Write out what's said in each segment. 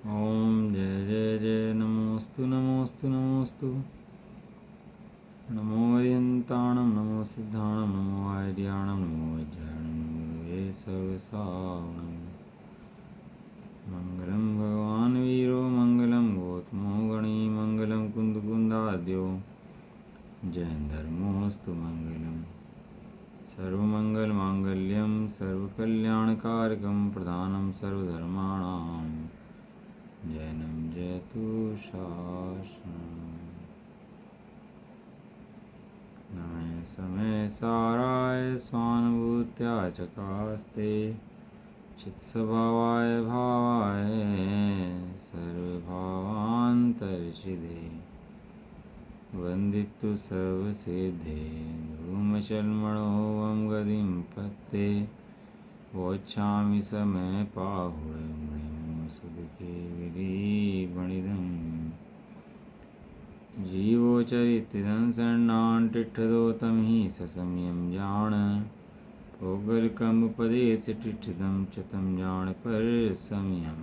ओम जय जय जय नमोस्तु नमोस्तु नमोस्तु। नमो अरिहंताणं नमो सिद्धाणं नमो आर्याणं नमो वज्राणं नमो येसवसावणं। मंगलं भगवान् वीरो मंगलं गौतमो गणी मंगलं कुन्दकुन्दाद्यो जयधर्मोऽस्तु मंगलम्। सर्वमङ्गलमाङ्गल्यं सर्वकल्याणकारकं प्रधानं सर्वधर्माणां जैनं जयतु शासनम्। नमः समय साराय स्वानुभूत्या चकास्ते चित्स्वभावाय भावाय सर्वभावान्तर्षिदे वन्दितु सर्वसिद्धे धूमचल्मणोऽहं गतिं पत्ते वोच्छामि समय पाहुर्मणिं सुदके विधिवणिदम्। जीवोचरितं शरणान् टिठ्ठदो तं हि ससंयं जान पौगलकमुपदेश टिठ्ठितं च तं जान पर संयम।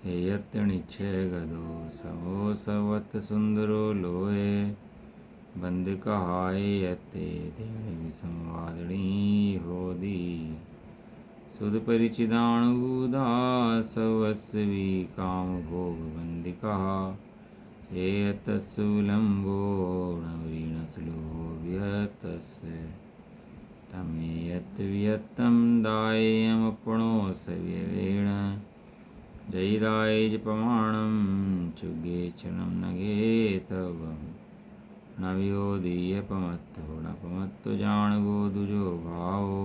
हे यत्निच्छय गदो समो सवत सुंदरो लोये बंद कहाय यत्ते देवि संवादणी होदी सुध परिचिदाणुदा सवस्वी काम भोग बंदिका हे तत्सुलंबो नवरीणसुलोभ्यतस्य तमे यत् वियत्तं दायमपणो सव्यवेण जयिदाय जपमाणं चुगे चरणं नगे तवं नव्योदीयपमत्तो नपमत्तो जाणगो दुजो भावो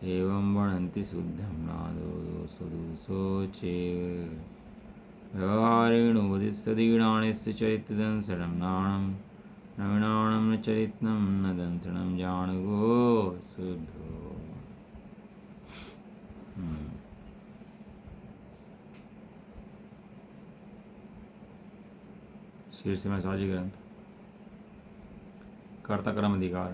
एवं वणन्ति शुद्धं नादो दोषो चेव व्यवहारेणोदिस्सदीणानिस्य चरित्रदंसनं नाणं नवीनाणं न चरित्रं न दंसनं जाणगो शुद्धो। शीर्षक साजी ग्रंथ कर्ता कर्म अधिकार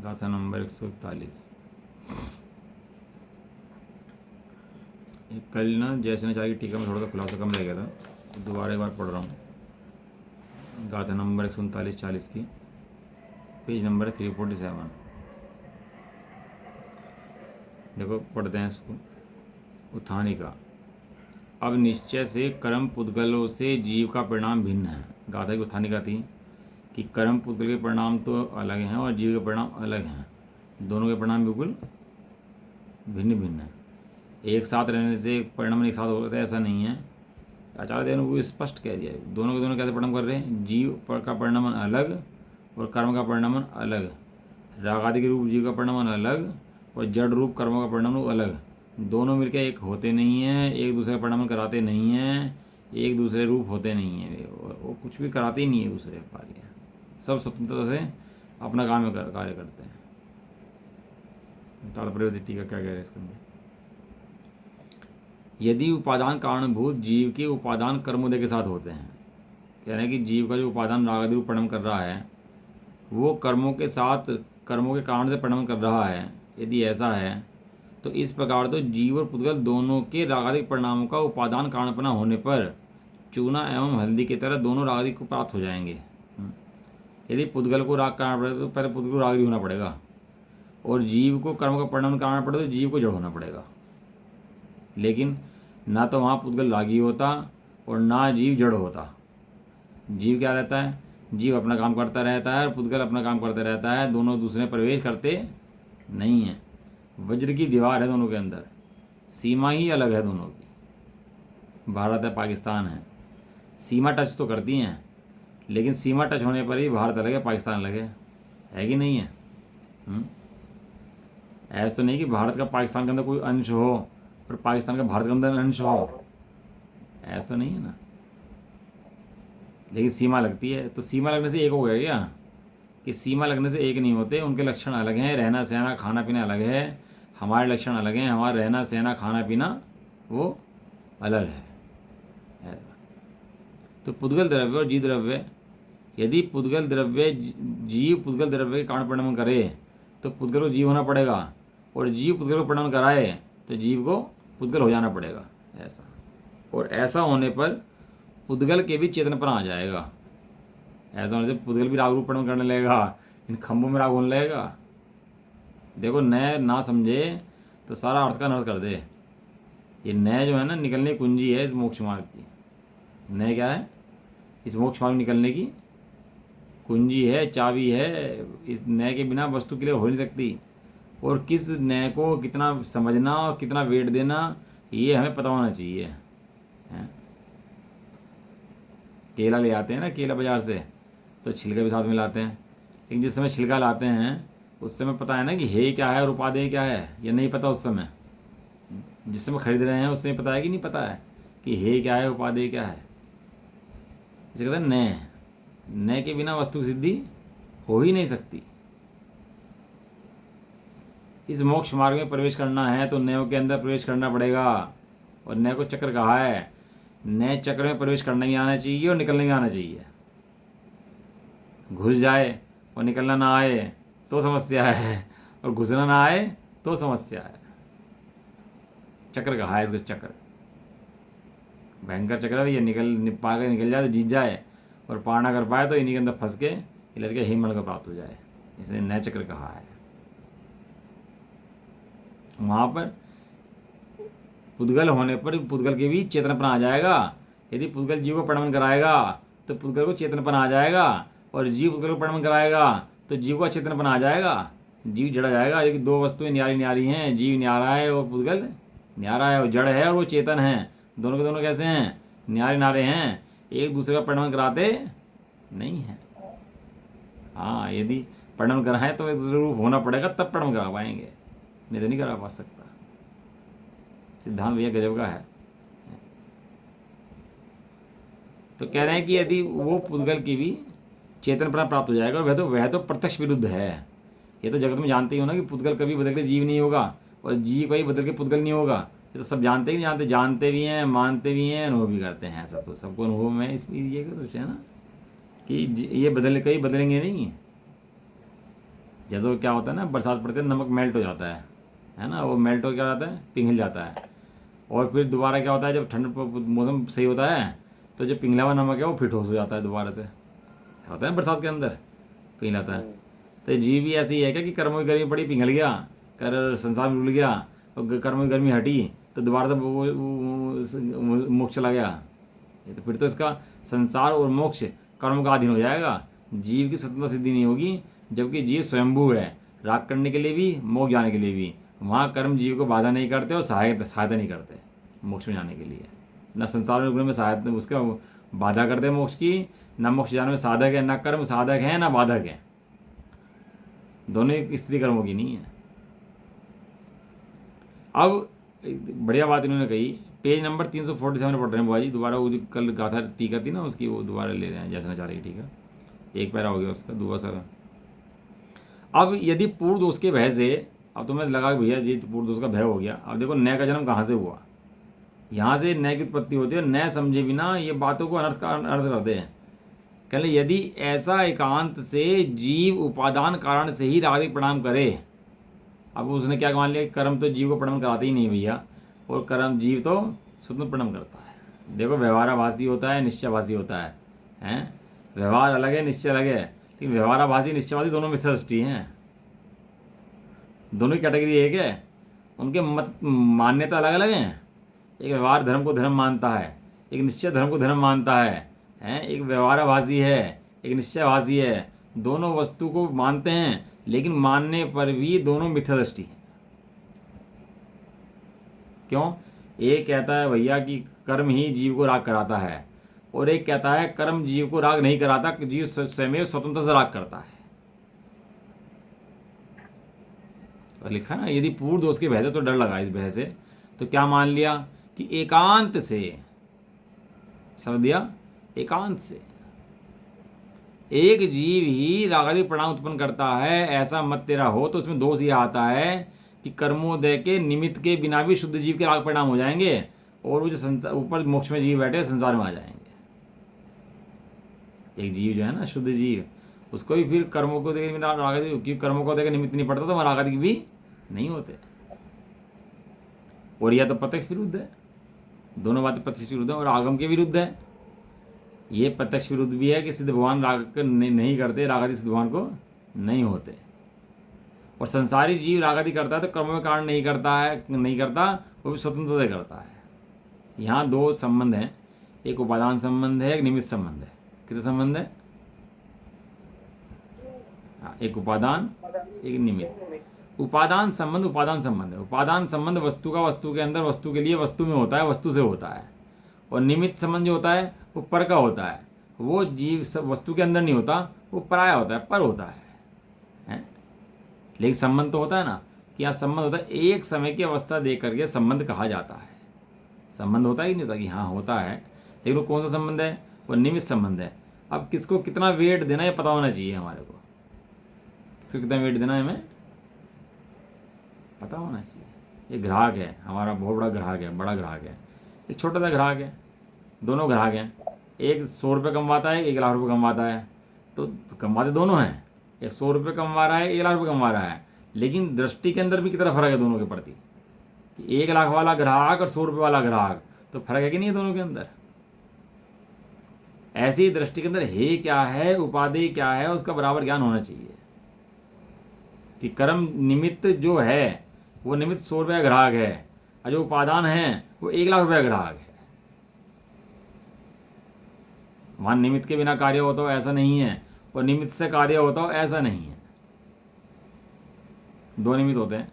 गाथा नंबर 141। कल ना जैसे ने की टीका में थोड़ा सा खुलासा कम रह गया था, तो दोबारा एक बार पढ़ रहा हूँ। गाथा नंबर 139-40 की पेज नंबर 347। देखो पढ़ते हैं इसको। उत्थानिका। अब निश्चय से कर्म पुद्गलों से जीव का परिणाम भिन्न है। गाथा की उत्थानिका थी कि कर्म पुद्गल के परिणाम तो अलग हैं और जीव के परिणाम अलग हैं। दोनों के परिणाम बिल्कुल भिन्न भिन्न हैं। एक साथ रहने से परिणाम एक साथ होता है ऐसा नहीं है। आचार्य देव ने वो स्पष्ट कह दिया। दोनों के दोनों कैसे परिणाम कर रहे हैं? जीव का परिणाम अलग और कर्म का परिणाम अलग। राग आदि के रूप जीव का परिणाम अलग और जड़ रूप कर्मों का परिणाम अलग। दोनों मिलकर एक होते नहीं हैं, एक दूसरे का परिणाम कराते नहीं हैं, एक दूसरे रूप होते नहीं हैं। वो कुछ भी कराते ही नहीं है दूसरे कार्य। सब स्वतंत्रता से अपना काम में कार्य करते हैं। तात्पर्य टीका क्या कह रहे हैं इसके अंदर? यदि उपादान कारणभूत जीव के उपादान कर्मोदय के साथ होते हैं, कह रहे हैं कि जीव का जो उपादान राग आदि रूप परिणाम कर रहा है वो कर्मों के साथ कर्मों के कारण से परिणाम कर रहा है, यदि ऐसा है तो इस प्रकार तो जीव और पुद्गल दोनों के रागादिक परिणामों का उपादान कारणपना होने पर चूना एवं हल्दी की तरह दोनों रागादिक को प्राप्त हो जाएंगे। यदि पुद्गल को राग कारण पड़े तो पहले पुद्गल को राग होना पड़ेगा, और जीव को कर्म का परिणाम कारण पड़े तो जीव को जड़ होना पड़ेगा। लेकिन ना तो वहाँ पुद्गल रागी होता और ना जीव जड़ होता। जीव क्या रहता है? जीव अपना काम करता रहता है और पुद्गल अपना काम करता रहता है। दोनों दूसरे प्रवेश करते नहीं हैं। वज्र की दीवार है दोनों के अंदर, सीमा ही अलग है दोनों की। भारत है, पाकिस्तान है, सीमा टच तो करती हैं, लेकिन सीमा टच होने पर ही भारत अलग है, पाकिस्तान अलग है कि नहीं है? ऐसा तो नहीं कि भारत का पाकिस्तान के अंदर कोई अंश हो और पाकिस्तान का भारत के अंदर अंश हो, ऐसा तो नहीं है ना। लेकिन सीमा लगती है, तो सीमा लगने से एक हो गया क्या? कि सीमा लगने से एक नहीं होते, उनके लक्षण अलग हैं। रहना सहना खाना पीना अलग है, हमारे लक्षण अलग हैं। हमारा रहना सहना खाना पीना वो अलग है ऐसा। तो पुद्गल द्रव्य और जीव द्रव्य, यदि पुद्गल द्रव्य जीव पुद्गल द्रव्य के कारण परिणाम करे तो पुद्गल को जीव होना पड़ेगा, और जीव पुद्गल को परिणाम कराए तो जीव को पुद्गल हो जाना पड़ेगा ऐसा। और ऐसा होने पर पुद्गल के भी चेतनपन आ जाएगा। ऐसा होने से पुद्गल भी राग रूप प्रणम करने लगेगा, इन खंभों में राग होने लगेगा। देखो नय ना समझे तो सारा अर्थ का अनर्थ कर दे। ये नय जो है ना निकलने की कुंजी है इस मोक्ष मार्ग की। नय क्या है? इस मोक्ष मार्ग निकलने की कुंजी है, चाबी है। इस नय के बिना वस्तु के लिए हो नहीं सकती। और किस नय को कितना समझना और कितना वेट देना ये हमें पता होना चाहिए। हैं? केला ले आते हैं ना केला बाजार से, तो छिलका भी साथ में लाते हैं। लेकिन जिस समय छिलका लाते हैं उस समय पता है ना कि हे क्या है और उपादेय क्या है, या नहीं पता उस समय? जिस समय खरीद रहे हैं उस समय पता है कि नहीं पता है कि हे क्या है उपादेय क्या है? इसे कहते हैं नय। नय के बिना वस्तु की सिद्धि हो ही नहीं सकती। इस मोक्ष मार्ग में प्रवेश करना है तो नयों के अंदर प्रवेश करना पड़ेगा। और नय को चक्र कहा है। नए चक्र में प्रवेश करना भी आना चाहिए और निकलना भी आना चाहिए। घुस जाए और निकलना ना आए तो समस्या है, और घुसना ना आए तो समस्या है। चक्र कहा है इसको, चक्र भयंकर चक्र है। ये पा के निकल जाए तो जीत जाए, और पार ना कर पाए तो इन्हीं के अंदर फंस के इलझ के हिमण को प्राप्त हो जाए। इसलिए नए चक्र कहा है। वहाँ पर पुद्गल होने पर पुद्गल के भी चेतनपन आ जाएगा। यदि पुद्गल जीव को प्रणमन कराएगा तो पुद्गल को चेतनपन आ जाएगा, और जीव पुद्गल को प्रणमन कराएगा तो जीव को चेतनपन आ जाएगा। जीव जड़ जाएगा। क्योंकि दो वस्तुएं न्यारी न्यारी हैं, जीव न्यारा है और पुद्गल न्यारा है। और जड़ है और वो चेतन है। दोनों के दोनों कैसे हैं? न्यारे नारे हैं, एक दूसरे का प्रणमन कराते नहीं हैं। हाँ, यदि प्रणमन कराएं तो एक दूसरे रूप होना पड़ेगा तब प्रणमन करा पाएंगे, नहीं तो नहीं करा पा सकता। सिद्धांत भैया गजब का है। तो कह रहे हैं कि यदि वो पुद्गल की भी चेतनपना प्राप्त हो जाएगा, और वह तो प्रत्यक्ष विरुद्ध है। ये तो जगत में जानते ही हो ना कि पुद्गल कभी बदल के जीव नहीं होगा, और जीव कभी बदल के पुद्गल नहीं होगा। ये तो सब जानते ही जानते, जानते भी हैं, मानते भी हैं, अनुभव भी करते हैं। सब तो सबको अनुभव में इस ये तो है ना कि ये कभी बदलेंगे नहीं। जैसे क्या होता है ना, बरसात पड़ते नमक मेल्ट हो जाता है ना, वो मेल्ट हो क्या जाता है, पिघल जाता है। और फिर दोबारा क्या होता है, जब ठंड मौसम सही होता है तो जो पिघला हुआ नमक है वो फिर ठोस हो जाता है दोबारा से। होता है बरसात के अंदर पिघलाता है। तो जीव भी ऐसे ही है क्या कि कर्मों की गर्मी पड़ी, पिघल गया, कर संसार में रुल गया, और कर्मों की गर्मी हटी तो दोबारा से वो मोक्ष चला गया। ये तो फिर तो इसका संसार और मोक्ष कर्म का अधीन हो जाएगा। जीव की स्वतंत्रता सिद्धि नहीं होगी, जबकि जीव स्वयंभू है, राग करने के लिए भी, मोक्ष जाने के लिए भी। वहाँ कर्म जीव को बाधा नहीं करते और सहायता नहीं करते मोक्ष में जाने के लिए। न संसार में रुकने में सहायता उसका बाधा करते मोक्ष की, न मोक्ष जाने में साधक है, न कर्म साधक है न बाधक है। दोनों एक स्थिति कर्मों की नहीं है। अब बढ़िया बात इन्होंने कही, पेज नंबर 347 पढ़ रहे हैं बुआ जी। दोबारा वो जो कल गाथा टीका थी ना उसकी, वो दोबारा ले रहे हैं जैसनाचार्य की टीका। एक पैरा हो गया उसका, दुआ सर। अब यदि पूर्व दोष के भय से, अब तुम्हें लगा भैया जी पूर्व दोष का भय हो गया। अब देखो नय का जन्म कहाँ से हुआ, यहाँ से नय की उत्पत्ति होती है। नय समझे बिना ये बातों को अनर्थ करते हैं। कहले यदि ऐसा एकांत से जीव उपादान कारण से ही राग प्रणाम करे। अब उसने क्या मान लिया, कर्म तो जीव को प्रणाम कराते ही नहीं भैया, और कर्म जीव तो स्वतंत्र प्रणाम करता है। देखो व्यवहाराभासी होता है, निश्चयभासी होता है, हैं? व्यवहार अलग है, निश्चय अलग है। लेकिन व्यवहाराभासी निश्चयवादी दोनों मिथ्या दृष्टि हैं। दोनों की कैटेगरी एक है, उनके मत मान्यता अलग अलग हैं। एक व्यवहार धर्म को धर्म मानता है, एक निश्चय धर्म को धर्म मानता है, एक व्यवहाराभासी है, एक निश्चयभासी है। दोनों वस्तु को मानते हैं, लेकिन मानने पर भी दोनों मिथ्या दृष्टि है। क्यों? एक कहता है भैया कि कर्म ही जीव को राग कराता है, और एक कहता है कर्म जीव को राग नहीं कराता, जीव स्वयं स्वतंत्र से राग करता है। तो लिखा ना, यदि पूर्व दोष के भय से, तो डर लगा इस भय से, तो क्या मान लिया कि एकांत से, समझ दिया, एकांत से एक जीव ही रागादि परिणाम उत्पन्न करता है, ऐसा मत तेरा हो। तो उसमें दोष यह आता है कि कर्मोदय के निमित्त के बिना भी शुद्ध जीव के राग परिणाम हो जाएंगे, और वो जो संसार ऊपर मोक्ष में जीव बैठे संसार में आ जाएंगे। एक जीव जो है ना शुद्ध जीव, उसको भी फिर कर्मों को देकर रागादि, क्योंकि कर्मों को देकर निमित्त नहीं पड़ता तो वहाँ रागादि भी नहीं होते। और यह तो प्रत्यक्ष विरुद्ध है, दोनों बातें प्रत्यक्ष विरुद्ध है और आगम के विरुद्ध है। ये प्रत्यक्ष विरुद्ध भी है कि सिद्ध भगवान राग नहीं करते, रागादि सिद्ध भगवान को नहीं होते। और संसारी जीव रागादि करता है तो कर्म में कारण नहीं करता, वो भी स्वतंत्र से करता है। यहाँ दो संबंध हैं, एक उपादान संबंध है, एक निमित्त संबंध है। कितने संबंध है? हाँ, एक उपादान एक निमित्त। उपादान संबंध है। उपादान संबंध वस्तु का वस्तु के अंदर, वस्तु के लिए, वस्तु में होता है, वस्तु से होता है। और निमित्त संबंध जो होता है वो पर का होता है, वो जीव सब वस्तु के अंदर नहीं होता, वो पराया होता है, पर होता है? लेकिन संबंध तो होता है ना, कि यहाँ संबंध होता है, एक समय की अवस्था देख करके संबंध कहा जाता है। संबंध होता ही नहीं होता कि हाँ होता है, लेकिन वो कौन सा संबंध है? वो निमित्त संबंध है। अब किसको कितना वेट देना है पता होना चाहिए हमारे को, किसको कितना वेट देना है हमें पता होना चाहिए। ये ग्राहक है हमारा, बहुत बड़ा ग्राहक है, बड़ा ग्राहक है, एक छोटा सा ग्राहक है, दोनों ग्राहक हैं। एक 100 रुपये कमवाता है, 1 लाख रुपये कमवाता है, तो कमवाते दोनों हैं। एक 100 रुपये कमवा रहा है, 1 लाख रुपये कमवा रहा है, लेकिन दृष्टि के अंदर भी कितना फर्क है दोनों के प्रति। 1 लाख वाला ग्राहक और 100 रुपये वाला ग्राहक, तो फर्क है कि नहीं है दोनों के अंदर? ऐसी दृष्टि के अंदर हे क्या है, उपाधि क्या है, उसका बराबर ज्ञान होना चाहिए कि कर्म निमित्त जो है वो निमित्त 100 रुपये ग्राहक है, और जो उपादान है वो 1 लाख रुपये ग्राहक है। वहाँ निमित्त के बिना कार्य होता हो ऐसा नहीं है, और निमित्त से कार्य होता हो ऐसा नहीं है। दो निमित्त होते हैं,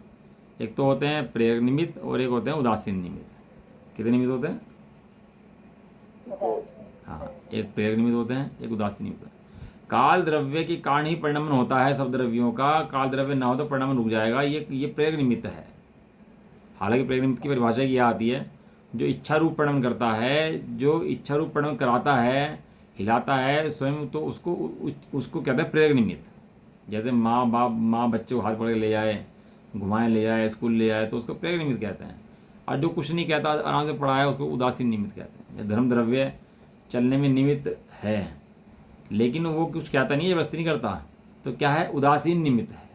एक तो होते हैं प्रेरक निमित्त और एक होते हैं उदासीन निमित्त। कितने निमित्त होते हैं? हाँ, एक प्रेरक निमित्त होते हैं, एक उदासीन निमित्त। काल द्रव्य के कारण ही परिणमन होता है सब द्रव्यों का, काल द्रव्य ना हो तो परिणमन रुक जाएगा, ये प्रेरक निमित्त है। हालांकि प्रेरक निमित्त की परिभाषा यह आती है, जो इच्छा रूप परिणमन करता है, जो इच्छा रूप परिणमन कराता है, हिलाता है स्वयं, तो उसको कहते हैं प्रेरक निमित्त। जैसे माँ बच्चे को हाथ पकड़ के ले जाए, घुमाए ले जाए, स्कूल ले जाए, तो उसको प्रेरक निमित्त कहते हैं। और जो कुछ नहीं कहता, आराम से पढ़ा है, उसको उदासीन निमित्त कहते हैं। धर्म द्रव्य चलने में निमित्त है, लेकिन वो कुछ कहता नहीं है, जबरदस्ती नहीं करता, तो क्या है? उदासीन निमित्त है।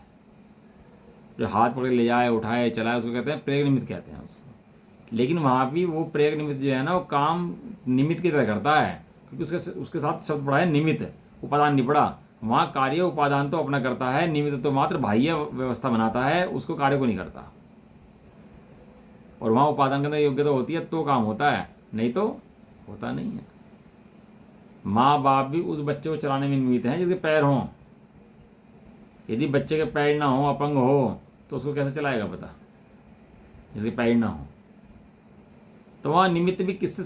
जो हाथ पकड़ ले जाए, उठाए, चलाए, उसको कहते हैं प्रेरक निमित्त कहते हैं उसको। लेकिन वहाँ भी वो प्रेरक निमित्त जो है ना, वो काम निमित्त की तरह करता है, क्योंकि उसके साथ शब्द पड़ा है निमित्त, उपादान नहीं पड़ा। वहाँ कार्य उपादान तो अपना करता है, निमित्त तो मात्र बाह्य व्यवस्था बनाता है, उसको कार्य को नहीं करता। और वहाँ उपादान के अंदर योग्यता होती है तो काम होता है, नहीं तो होता नहीं है। माँ बाप भी उस बच्चे को चलाने में निमित्त हैं जिसके पैर हों। यदि बच्चे के पैर ना हो, अपंग हो, तो उसको कैसे चलाएगा पता, जिसके पैर ना हो। तो वहाँ निमित्त भी किसको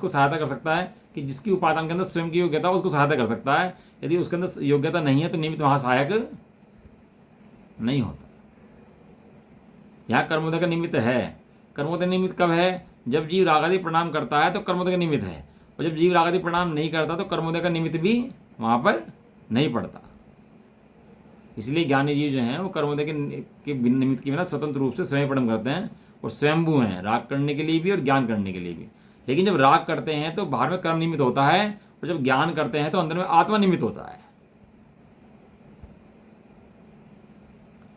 सहायता कर सकता है? कि जिसकी उपादान के अंदर स्वयं की योग्यता उसको सहायता कर सकता है। यदि उसके अंदर योग्यता नहीं है तो निमित्त वहाँ सहायक नहीं होता। यहाँ कर्मोदय का निमित्त है। कर्मोदय निमित्त कब है? जब जीव रागादि प्रणाम करता है तो कर्मोदय का निमित्त है, और जब जीव रागादि प्रणाम नहीं करता तो कर्मोदय का निमित्त भी वहाँ पर नहीं पड़ता। इसलिए ज्ञानी जीव जो हैं वो कर्मोदय के निमित्त के बिना स्वतंत्र रूप से स्वयं प्रणाम करते हैं, और स्वयंभू हैं, राग करने के लिए भी और ज्ञान करने के लिए भी। लेकिन जब राग करते हैं तो बाहर में कर्म निमित्त होता है, और जब ज्ञान करते हैं तो अंदर में आत्मा निमित्त होता है।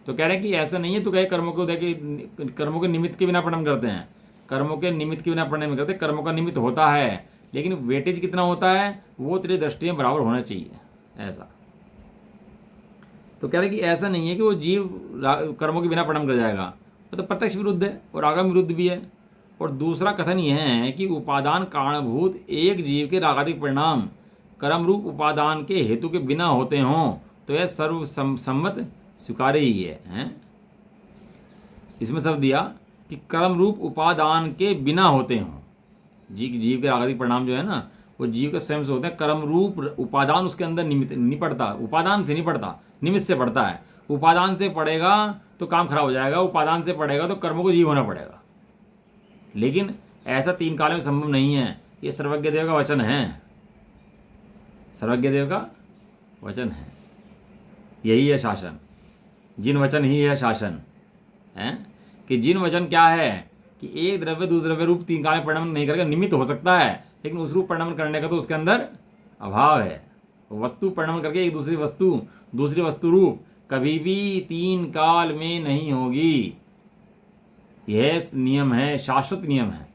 तो कह रहे हैं कि ऐसा नहीं है तो कहे कर्मों के निमित्त के बिना प्रणाम करते हैं। कर्मों के निमित्त के बिना प्रणाम करते, कर्मों का निमित्त होता है, लेकिन वेटेज कितना होता है वो तेरी दृष्टि में बराबर होना चाहिए, ऐसा। तो कह रहे कि ऐसा नहीं है कि वो जीव कर्मों के बिना प्रणाम कर जाएगा, वो तो प्रत्यक्ष विरुद्ध है और आगम विरुद्ध भी है। और दूसरा कथन यह है कि उपादान कारणभूत एक जीव के रागादिक परिणाम कर्म रूप उपादान के हेतु के बिना होते हों तो यह सर्वसम्मत स्वीकार्य ही है? इसमें शब्द दिया कि कर्म रूप उपादान के बिना होते हों। जीव के रागादिक परिणाम जो है ना, वो जीव के स्वयं से होते हैं। कर्म रूप उपादान उसके अंदर निमित्त नहीं पड़ता, उपादान से नहीं पड़ता, निमित्त से पड़ता है। उपादान से पड़ेगा तो काम खराब हो जाएगा, उपादान से पड़ेगा तो कर्मों को जीव होना पड़ेगा। लेकिन ऐसा 3 काल में संभव नहीं है। ये सर्वज्ञ देव का वचन है, सर्वज्ञ देव का वचन है। यही है शासन, जिन वचन ही है शासन है। कि जिन वचन क्या है कि एक द्रव्य दूसरे द्रव्य रूप 3 काल में परिणमन नहीं करेगा, निमित्त हो सकता है, लेकिन उस रूप परिणमन करने का तो उसके अंदर अभाव है। वस्तु परिणमन करके एक दूसरी वस्तु रूप कभी भी 3 काल में नहीं होगी, यह नियम है, शाश्वत नियम है।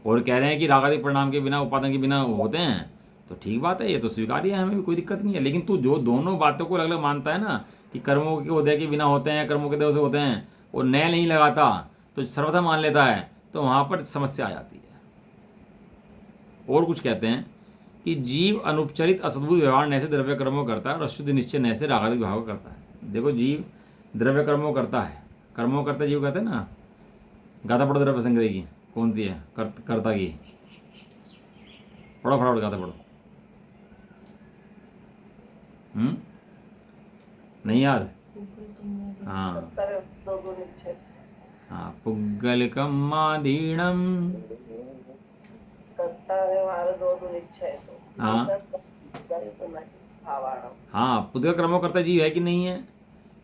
और कह रहे हैं कि रागादि परिणाम के बिना, उपादान के बिना होते हैं, तो ठीक बात है, ये तो स्वीकार्य है, हमें भी कोई दिक्कत नहीं है। लेकिन तू जो दोनों बातों को अलग अलग मानता है ना, कि कर्मों के उदय के बिना होते हैं, कर्मों के उदय से होते हैं, और नए नहीं लगाता, तो सर्वथा मान लेता है, तो वहाँ पर समस्या आ जाती है। और कुछ कहते हैं कि जीव अनुपचरित असद्भुत व्यवहार नए से द्रव्य कर्मों करता है और अशुद्ध निश्चय नए से रागादिक भाव करता है। देखो, जीव द्रव्य कर्मों करता है, कर्मों करता जीव कहते हैं ना। गाथा पढ़ो द्रव्य संग्रह की, कौन सी है कर्ता की, पढ़ो फटाफट गाथा पढ़ो। नहीं याद? हाँ हाँ, पुग्गलिकमादीणम, हाँ, पुद्गल कर्मों करता जीव है कि नहीं है?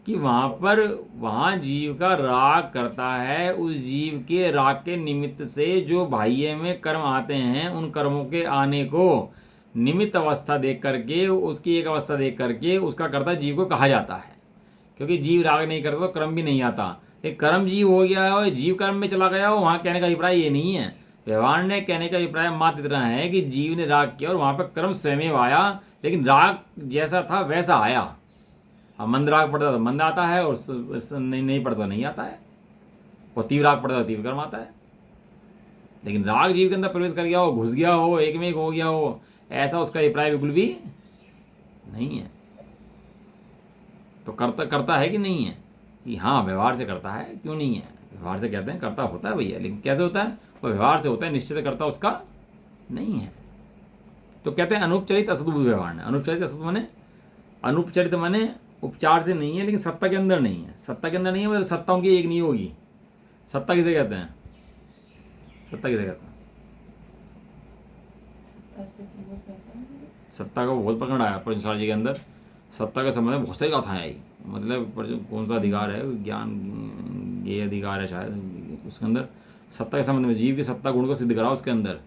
कि वहाँ जीव का राग करता है, उस जीव के राग के निमित्त से जो बाह्य में कर्म आते हैं, उन कर्मों के आने को निमित्त अवस्था देख करके, उसकी एक अवस्था देख करके उसका कर्ता जीव को कहा जाता है। क्योंकि जीव राग नहीं करता तो कर्म भी नहीं आता। लेकिन कर्म जीव हो गया हो, जीव कर्म में चला गया हो, वहाँ कहने का अभिप्राय ये नहीं है। व्यवहार ने कहने का अभिप्राय मात्र इतना है कि जीव ने राग किया और वहाँ पर कर्म स्वयं आया, लेकिन राग जैसा था वैसा आया। अब मंद राग पड़ता तो मंद आता है, और नहीं पड़ता नहीं आता है, और तीव्र राग पड़ता तो तीव्र कर्म आता है। लेकिन राग जीव के अंदर प्रवेश कर गया हो, घुस गया हो, एक में एक हो गया हो, ऐसा उसका अभिप्राय बिल्कुल भी नहीं है। तो करता है कि नहीं है? कि हाँ, व्यवहार से करता है, क्यों नहीं है? व्यवहार से कहते हैं करता होता है भैया, लेकिन कैसे होता है? वो व्यवहार से होता है, निश्चित करता उसका नहीं है। तो कहते हैं अनुपचरित असद्भुत व्यवहार ने। अनुपचरित असद्भुत माने, अनुपचरित माने उपचार से नहीं है, लेकिन सत्ता के अंदर नहीं है। सत्ता के अंदर नहीं है मतलब सत्ताओं की एक नहीं होगी। सत्ता किसे कहते हैं? सत्ता किसे कहते हैं? सत्ता का बहुत प्रकरण आया पंचसार जी के अंदर। सत्ता के संबंध में बहुत सारी गाथाएं आई। मतलब कौन सा अधिकार है, ज्ञान ये अधिकार है शायद, उसके अंदर सत्ता के संबंध में जीव की सत्ता गुण को सिद्ध करा उसके अंदर।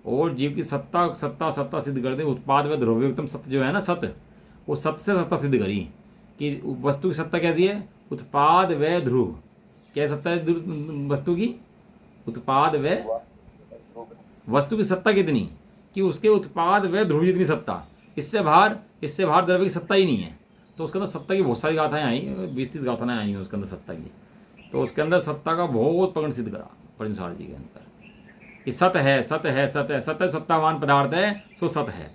और जीव की सत्ता सत्ता सत्ता सिद्ध करते उत्पाद व द्रव्योत्तम सत्य जो है ना, सत्य, वो सत्य से सत्ता सिद्ध करी कि वस्तु की सत्ता कैसी है? उत्पाद व ध्रुव। क्या सत्ता है वस्तु की? उत्पाद व, वस्तु की सत्ता कितनी कि उसके उत्पाद व ध्रुव जितनी सत्ता, इससे बाहर द्रव्य की सत्ता ही नहीं है। तो उसके अंदर सत्ता की बहुत सारी गाथाएं आई, 20-30 गाथाएं आई हैं उसके अंदर सत्ता की। तो उसके अंदर सत्ता का बहुत प्रकरण सिद्ध करा पंचसार जी के अंदर कि सत है, सत है, सत है, सत्य सत्तावान पदार्थ है, सो सत है।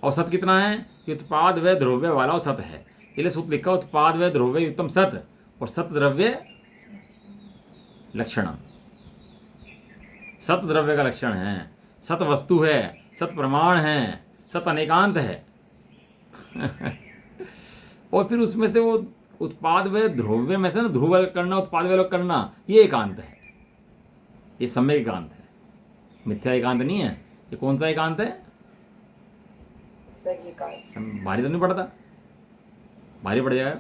और सत कितना है कि उत्पाद व द्रव्य वाला और सत है। इसलिए सूत्र लिखा उत्पाद व द्रव्य उत्तम सत, और सत द्रव्य लक्षण। सत द्रव्य का लक्षण है, सत वस्तु है, सत प्रमाण है, सत अनेकांत है। और फिर उसमें से वो उत्पाद व ध्रुव्य में से ना ध्रुव अलग करना, उत्पाद व अलग करना, ये एकांत है, ये सम्यक एकांत है, मिथ्या एकांत नहीं है। ये कौन सा एकांत है? भारी तो नहीं पड़ता? भारी पड़ जाएगा।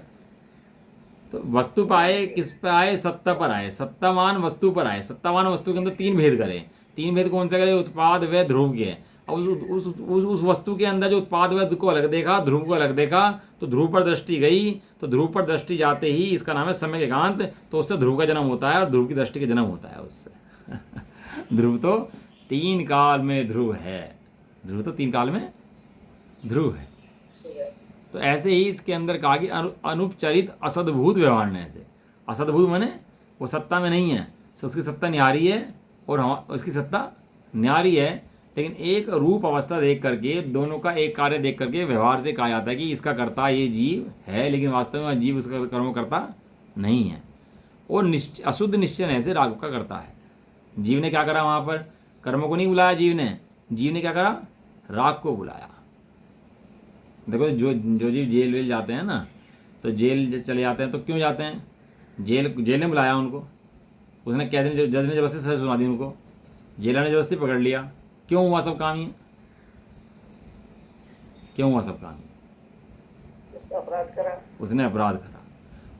तो वस्तु पर आए, किस पे आए? सत्ता पर आए, सत्तावान वस्तु पर आए। सत्तावान वस्तु के अंदर 3 भेद करें। 3 भेद कौन से करे? उत्पाद व ध्रुव के। और उस वस्तु के अंदर जो उत्पाद व को अलग देखा, ध्रुव को अलग देखा, तो ध्रुव पर दृष्टि गई, तो ध्रुव पर दृष्टि जाते ही इसका नाम है सम्यक एकांत। तो उससे ध्रुव का जन्म होता है और ध्रुव की दृष्टि का जन्म होता है उससे। ध्रुव तो 3 काल में ध्रुव है, ध्रुव तो 3 काल में ध्रुव है। तो ऐसे ही इसके अंदर कहा कि अनुपचरित असद्भुत व्यवहार ने से। असद्भुत माने वो सत्ता में नहीं है, उसकी सत्ता न्यारी है और उसकी सत्ता न्यारी है, लेकिन एक रूप अवस्था देख करके, दोनों का एक कार्य देख करके व्यवहार से कहा जाता है कि इसका कर्ता ये जीव है, लेकिन वास्तव में जीव उसका कर्म करता नहीं है। और अशुद्ध निश्चय ऐसे राग का करता है। जीव ने क्या करा? वहाँ पर कर्म को नहीं बुलाया जीव ने क्या करा? राग को बुलाया। देखो, जो जीव जेल वेल जाते हैं ना, तो जेल चले जाते हैं तो क्यों जाते हैं? जेल ने बुलाया उनको, उसने कह दिन जज ने जबरदस्ती सजा सुना दी उनको, जेलर ने जबरदस्ती पकड़ लिया। क्यों हुआ सब काम? ये क्यों हुआ सब काम? उसने अपराध करा।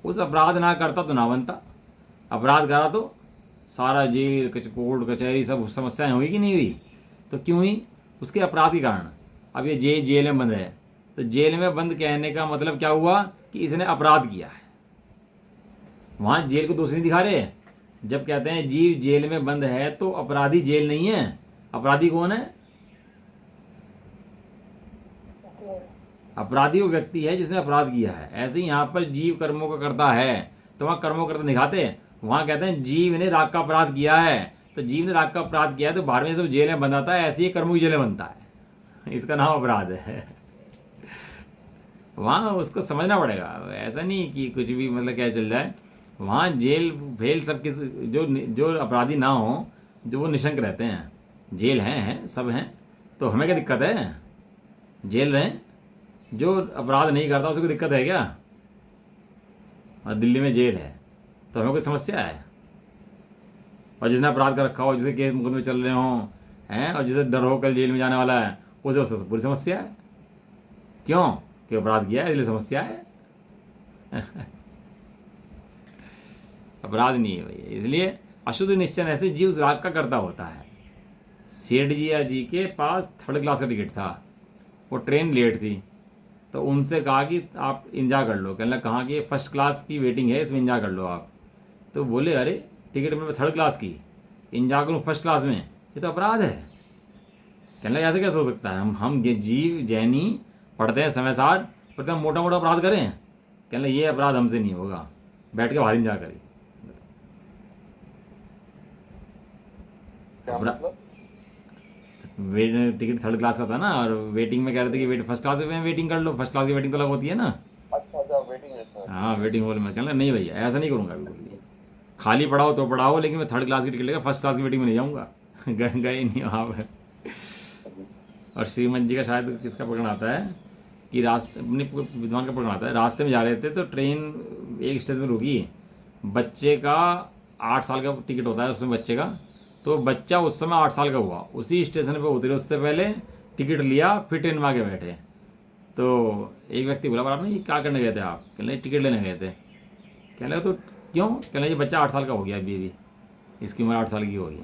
उस अपराध ना करता तो ना बनता। अपराध करा तो सारा जेल कोर्ट कचहरी सब समस्याएं हुई कि नहीं हुई? तो क्यों हुई? उसके अपराध के कारण। अब ये जेल में बंद है, तो जेल में बंद कहने का मतलब क्या हुआ कि इसने अपराध किया है। वहाँ जेल को दोष नहीं दिखा रहे। जब कहते हैं जीव जेल में बंद है तो अपराधी जेल नहीं है। अपराधी कौन है? अपराधी वो व्यक्ति है जिसने अपराध किया है। ऐसे ही यहाँ पर जीव कर्मों का करता है तो वहाँ कर्मों करता दिखाते, वहाँ कहते हैं जीव ने राग का अपराध किया है। तो जीव ने राग का अपराध किया है तो 12वें से जेल में बंद आता है, ऐसे ही कर्मों की जेल में बनता है। इसका नाम अपराध है। वहाँ उसको समझना पड़ेगा, ऐसा नहीं कि कुछ भी मतलब क्या चल जाए। वहाँ जेल भेल सब किस जो जो अपराधी ना हो, जो वो निशंक रहते हैं, जेल हैं सब हैं, तो हमें क्या दिक्कत है? जेल रहें। जो अपराध नहीं करता उसको दिक्कत है क्या? और दिल्ली में जेल है तो हमें कोई समस्या है? और जिसने अपराध कर रखा हो, जिसे केस मुकदमे चल रहे हों हैं, और जिसे डर हो कल जेल में जाने वाला है, उसे उससे पूरी समस्या है। क्यों? कि अपराध किया है इसलिए समस्या है। अपराध नहीं है भैया। इसलिए अशुद्ध निश्चय ऐसे जीव उस राग का करता होता है। सेठ जी के पास 3rd क्लास का टिकट था, वो ट्रेन लेट थी, तो उनसे कहा कि आप इंजॉय कर लो। कहने लगा कहाँ की? 1st क्लास की वेटिंग है, इसमें इंजॉय कर लो आप। तो बोले अरे टिकट में 3rd क्लास की इंजॉय करूँ 1st क्लास में, ये तो अपराध है। कहने लगा ऐसे कैसे हो सकता है? हम जीव जैनी पढ़ते हैं समय सार, पर इतना मोटा मोटा अपराध करें? कहने लगा ये अपराध हमसे नहीं होगा, बैठ के बाहर इंजॉय करिए। टिकट 3rd क्लास का था ना, और वेटिंग में कह रहे थे कि 1st क्लास में वेटिंग कर लो। 1st क्लास की वेटिंग तो अलग होती है ना। अच्छा वेटिंग है। हाँ वेटिंग हॉल में। कहना नहीं भैया ऐसा नहीं करूँगा बिल्कुल भी, खाली पढ़ाओ तो पढ़ाओ, लेकिन मैं 3rd क्लास की टिकट लेकर 1st क्लास की वेटिंग में नहीं जाऊँगा। गए नहीं वहाँ पर। और श्रीमंत जी का शायद किसका पकड़ आता है कि रास्ते अपने विद्वान का पकड़ आता है, रास्ते में जा रहे थे तो ट्रेन एक स्टेशन में रुकी। बच्चे का 8 साल का टिकट होता है उसमें बच्चे का, तो बच्चा उस समय 8 साल का हुआ, उसी स्टेशन पे उतरे, उससे पहले टिकट लिया, फिर ट्रेन में आके बैठे। तो एक व्यक्ति बोला आपने ये क्या करने गए थे आप? कहने टिकट लेने गए थे। कहने लगा तो क्यों? कहने ये बच्चा 8 साल का हो गया अभी, इसकी उम्र 8 साल की हो गई।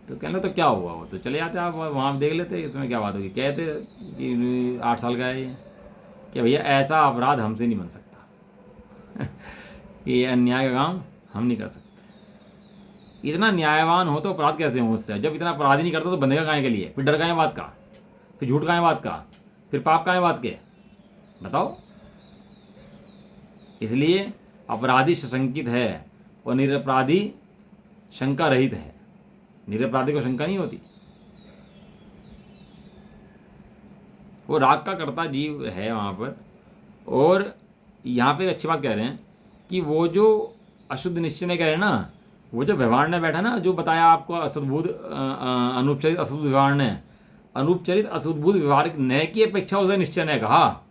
तो कहने तो क्या हुआ? वो तो चले जाते आप वहाँ देख लेते, इसमें क्या बात होगी? कहते कि 8 साल का है ये। क्या भैया ऐसा अपराध हमसे नहीं बन सकता। ये अन्याय का काम हम नहीं कर सकते। इतना न्यायवान हो तो अपराध कैसे हो मुझसे? जब इतना अपराध ही नहीं करता तो बंधेगा काहे के लिए? फिर डर काहे बात का? फिर झूठ काहे बात का? फिर पाप काहे बात के? बताओ। इसलिए अपराधी सशंकित है और निरपराधी शंका रहित है। निरपराधी को शंका नहीं होती। वो राग का कर्ता जीव है वहाँ पर। और यहाँ पे अच्छी बात कह रहे हैं कि वो जो अशुद्ध निश्चय कह रहे हैं ना, वो जो व्यवहार ने बैठा ना, जो बताया आपको असद्बुद्ध अनुपचरित असद्बुद्ध व्यवहार ने, अनुपचरित असद्बुद्ध व्यवहार न की अपेक्षा उसे निश्चय ने कहा।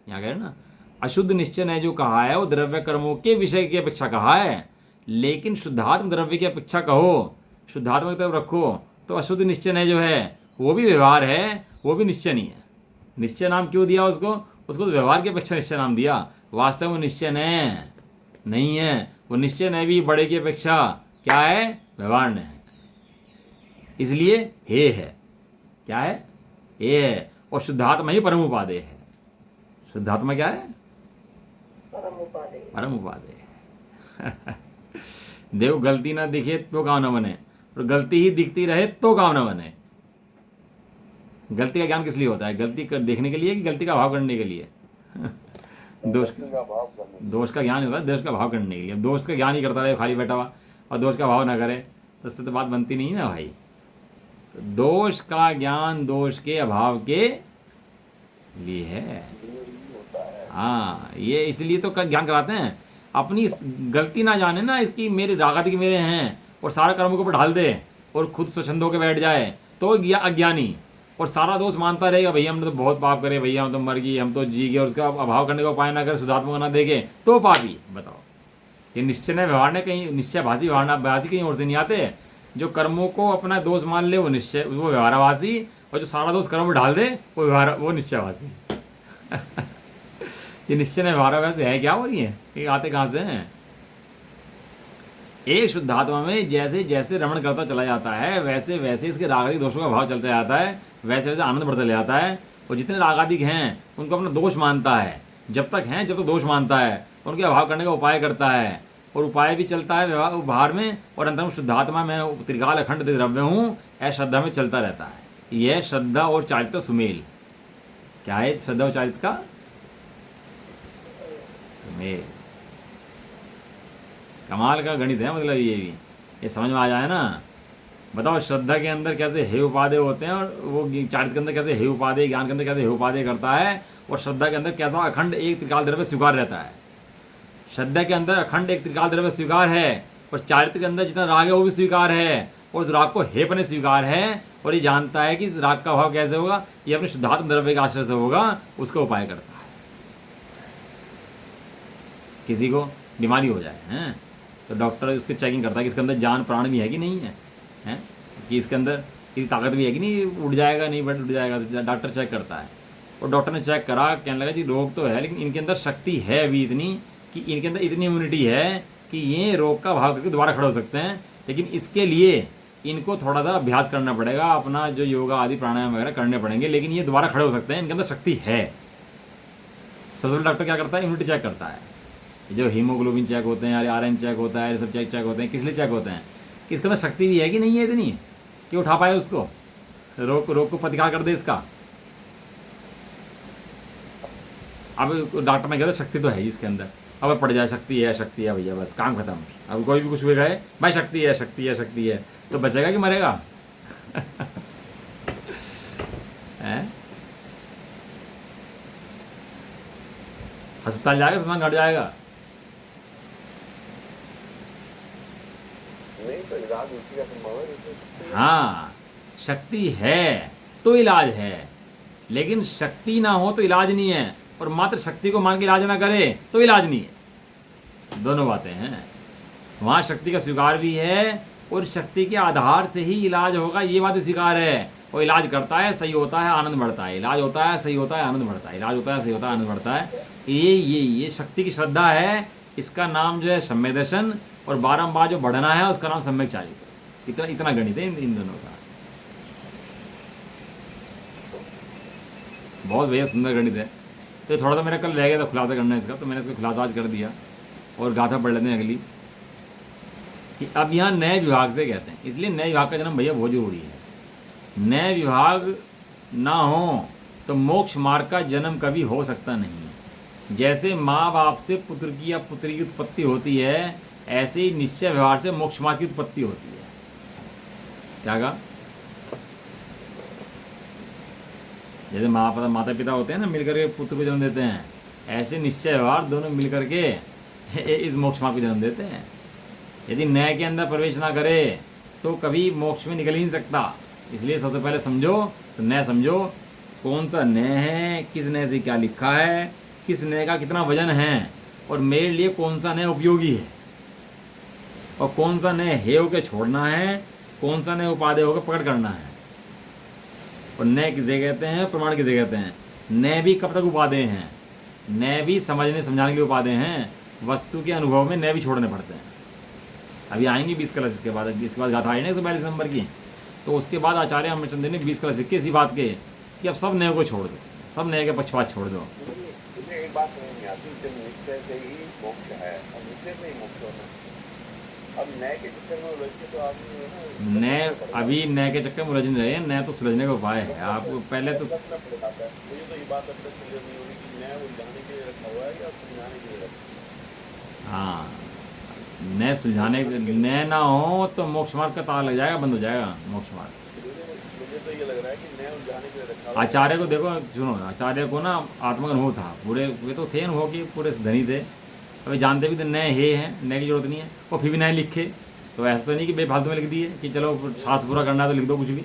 यहाँ कह रहे हैं ना अशुद्ध निश्चय ने जो कहा है वो द्रव्य कर्मों के विषय की अपेक्षा कहा है, लेकिन शुद्धात्म द्रव्य की अपेक्षा कहो, शुद्धात्मा की तरफ रखो, तो अशुद्ध निश्चय ने जो है वो भी व्यवहार है, वो भी निश्चय नहीं है। निश्चय नाम क्यों दिया उसको? उसको तो व्यवहार की अपेक्षा निश्चय नाम दिया। वास्तव में निश्चय नहीं है। वो निश्चय ने भी बड़े की अपेक्षा क्या है? व्यवहार ने है। इसलिए हे है। क्या है? हे है। और शुद्धात्मा ही परम उपादेय है। शुद्धात्मा क्या है? परम उपादेय। देखो गलती ना दिखे तो काम न बने, और गलती ही दिखती रहे तो काम न बने। गलती का ज्ञान किस लिए होता है? गलती कर देखने के लिए कि गलती का भाव करने के लिए? दोष का ज्ञान होता है दोष का भाव करने के लिए। दोष का ज्ञान ही करता रहे खाली बैठा हुआ और दोष का भाव ना करे तो उससे तो बात बनती नहीं ना भाई। तो दोष का ज्ञान दोष के अभाव के लिए है। हाँ ये इसलिए तो ज्ञान कराते हैं। अपनी गलती ना जाने ना इसकी, मेरे रागादि मेरे हैं, और सारा कर्म के ऊपर ढाल दे और खुद स्वच्छंद होकर बैठ जाए तो अज्ञानी। और सारा दोष मानता रहेगा भैया हमने तो बहुत पाप करे, भैया हम तो मर गए, हम तो जी गए, और उसका अभाव करने का उपाय ना करे, शुद्धात्मा ना देखे तो पापी। बताओ ये निश्चय ने व्यवहार ने कहीं निश्चयभाषी व्यवहारभाषी कहीं और से नहीं आते। जो कर्मों को अपना दोष मान ले वो निश्चय, वो व्यवहारभाषी, और जो सारा दोष कर्म में ढाल दे वो निश्चयभाषी। ये निश्चय ने व्यवहारभाषी है क्या? हो रही है ये आते कहाँ से हैं? एक शुद्धात्मा में जैसे जैसे रमण करता चला जाता है वैसे वैसे इसके रागादिक दोषों का भाव चलता जाता है, वैसे वैसे आनंद बढ़ता जाता है। और जितने रागादिक हैं उनको अपना दोष मानता है, जब तक हैं जब तक दोष मानता है, उनके अभाव करने का उपाय करता है, और उपाय भी चलता है व्यवहार में, और अंतर में शुद्धात्मा में त्रिकाल अखंड द्रव्य हूँ, ऐसा श्रद्धा में चलता रहता है। यह श्रद्धा और चारित्र का सुमेल। क्या है श्रद्धा और चारित्र का सुमेल? कमाल का गणित है, मतलब ये समझ में आ जाए ना। बताओ श्रद्धा के अंदर कैसे हे उपादेय होते हैं, और वो चारित्र के अंदर कैसे हे उपादेय, ज्ञान के अंदर कैसे हे उपादेय करता है, और श्रद्धा के अंदर कैसा अखंड एक त्रिकाल द्रव्य स्वीकार रहता है। श्रद्धा के अंदर अखंड एक त्रिकाल द्रव्य स्वीकार है, और चारित्र के अंदर जितना राग है वो भी स्वीकार है, और उस राग को हेपने स्वीकार है, और ये जानता है कि इस राग का भाव कैसे होगा, ये अपने शुद्धात्म द्रव्य के आश्रय से होगा, उसका उपाय करता है। किसी को बीमारी हो जाए हैं तो डॉक्टर उसकी चेकिंग करता है कि इसके अंदर जान प्राण भी है कि नहीं है, हैं कि इसके अंदर की ताकत भी है कि नहीं, उड़ जाएगा नहीं बट उड़ जाएगा, तो डॉक्टर चेक करता है। और डॉक्टर ने चेक करा, कहने लगा जी रोग तो है, लेकिन इनके अंदर शक्ति है अभी इतनी कि इनके अंदर इतनी इम्यूनिटी है कि ये रोग का भाव करके दोबारा खड़े हो सकते हैं, लेकिन इसके लिए इनको थोड़ा सा अभ्यास करना पड़ेगा, अपना जो योगा आदि प्राणायाम वगैरह करने पड़ेंगे, लेकिन ये दोबारा खड़े हो सकते हैं, इनके अंदर शक्ति है। सबसे पहले डॉक्टर क्या करता है, इम्यूनिटी चेक करता है। जो हीमोग्लोबिन चेक होते हैं, आयरन चेक होता है, ये सब चेक होते हैं, किस लिए चेक होते हैं कि इसके अंदर शक्ति भी है कि नहीं है इतनी कि उठा पाए उसको, रोग को प्रतिकार कर दे इसका। अब डॉक्टर ने कहता शक्ति तो है इसके अंदर, अब पड़ जाए शक्ति है भैया, बस काम खत्म। अब कोई भी कुछ भी कहे भाई शक्ति है, तो बचेगा कि मरेगा? अस्पताल जाएगा, सामान घट जाएगा। नहीं तो इलाज उसी का संभव है। हाँ, शक्ति है तो इलाज है, लेकिन शक्ति ना हो तो इलाज नहीं है, और मात्र शक्ति को मान के इलाज ना करे तो इलाज नहीं है। दोनों बातें हैं। वहाँ शक्ति का स्वीकार भी है, और शक्ति के आधार से ही इलाज होगा, ये बात भी स्वीकार है। और इलाज करता है, सही होता है, आनंद बढ़ता है, इलाज होता है, सही होता है, आनंद बढ़ता है, इलाज होता है, सही होता है, आनंद बढ़ता है। ये शक्ति की श्रद्धा है, इसका नाम जो है सम्यक दर्शन, और बारंबार जो बढ़ना है उसका नाम सम्यक चारित्र। इतना गणित है इन दोनों का। बहुत भैया सुंदर गणित है। तो थोड़ा सा मेरा कल रह गया था खुलासा करना इसका, तो मैंने इसका खुलासा आज कर दिया, और गाथा पढ़ लेते हैं अगली कि अब यहाँ नए विभाग से कहते हैं, इसलिए नए विभाग का जन्म भैया बहुत जरूरी है। नए विभाग ना हो तो मोक्ष मार्ग का जन्म कभी हो सकता नहीं। जैसे माँ बाप से पुत्र की या पुत्री की उत्पत्ति होती है, ऐसे ही निश्चय व्यवहार से मोक्ष मार्ग की उत्पत्ति होती है। क्या कहा? जैसे माता पिता होते हैं ना, मिलकर के पुत्र को जन्म देते हैं, ऐसे निश्चय व्यवहार दोनों मिलकर के इस मोक्ष मार्ग को जन्म देते हैं। यदि न्याय के अंदर प्रवेश ना करे तो कभी मोक्ष में निकल ही नहीं सकता। इसलिए सबसे पहले समझो तो न्याय समझो, कौन सा न्याय है, किस न्याय से क्या लिखा है, किस न्याय का कितना वजन है, और मेरे लिए कौन सा न्याय उपयोगी है, और कौन सा न्याय हे होकर छोड़ना है, कौन सा न्याय उपादेय होकर पकड़ करना है। और न्याय किसे कहते हैं, प्रमाण किसे कहते हैं? न्याय भी कब तक उपादेय हैं? न्याय भी समझने समझाने के लिए उपादेय हैं, वस्तु के अनुभव में न्याय भी छोड़ने पड़ते हैं। अभी आएंगे 20 कलश इसके बाद गाथा आई ना 142 नंबर की, तो उसके बाद आचार्य अमरचंद्र ने 20 कलश लिखे इसी बात के कि अब सब न्याय को छोड़ दो, सब न्याय के पक्षपात छोड़ दो। मुझे एक बात समझ नहीं आती, जब निश्चय से ही मोक्ष है और निश्चय से ही मोक्ष होना, अब न्याय के चक्कर में उलझ के तो आदमी न्याय अभी न्याय के चक्कर में उलझ नहीं रहे, न्याय तो सुलझने का उपाय है। आप पहले तो मुझे तो ये बात अब तक क्लियर नहीं हो रही कि न्याय उलझाने के लिए रखा हुआ है या सुलझाने के लिए रखा। हाँ, न्याय सुलझाने, न्याय ना हो तो मोक्ष मार्ग का ताला लग जाएगा, बंद हो जाएगा मोक्ष मार्ग। मुझे तो ये लग रहा है कि न्याय उलझाने के लिए रखा हुआ है। आचार्य को देखो, सुनो, आचार्य को ना आत्मा का अनुभव था, पूरे वे तो थे अनुभव कि पूरे धनी थे, अभी जानते भी तो न्याय हे है, न्याय की जरूरत नहीं है, और फिर भी न्याय लिखे। तो ऐसा तो नहीं कि बेफालतू में लिख दिए कि चलो शास्त्र पूरा करना है तो लिख दो कुछ भी,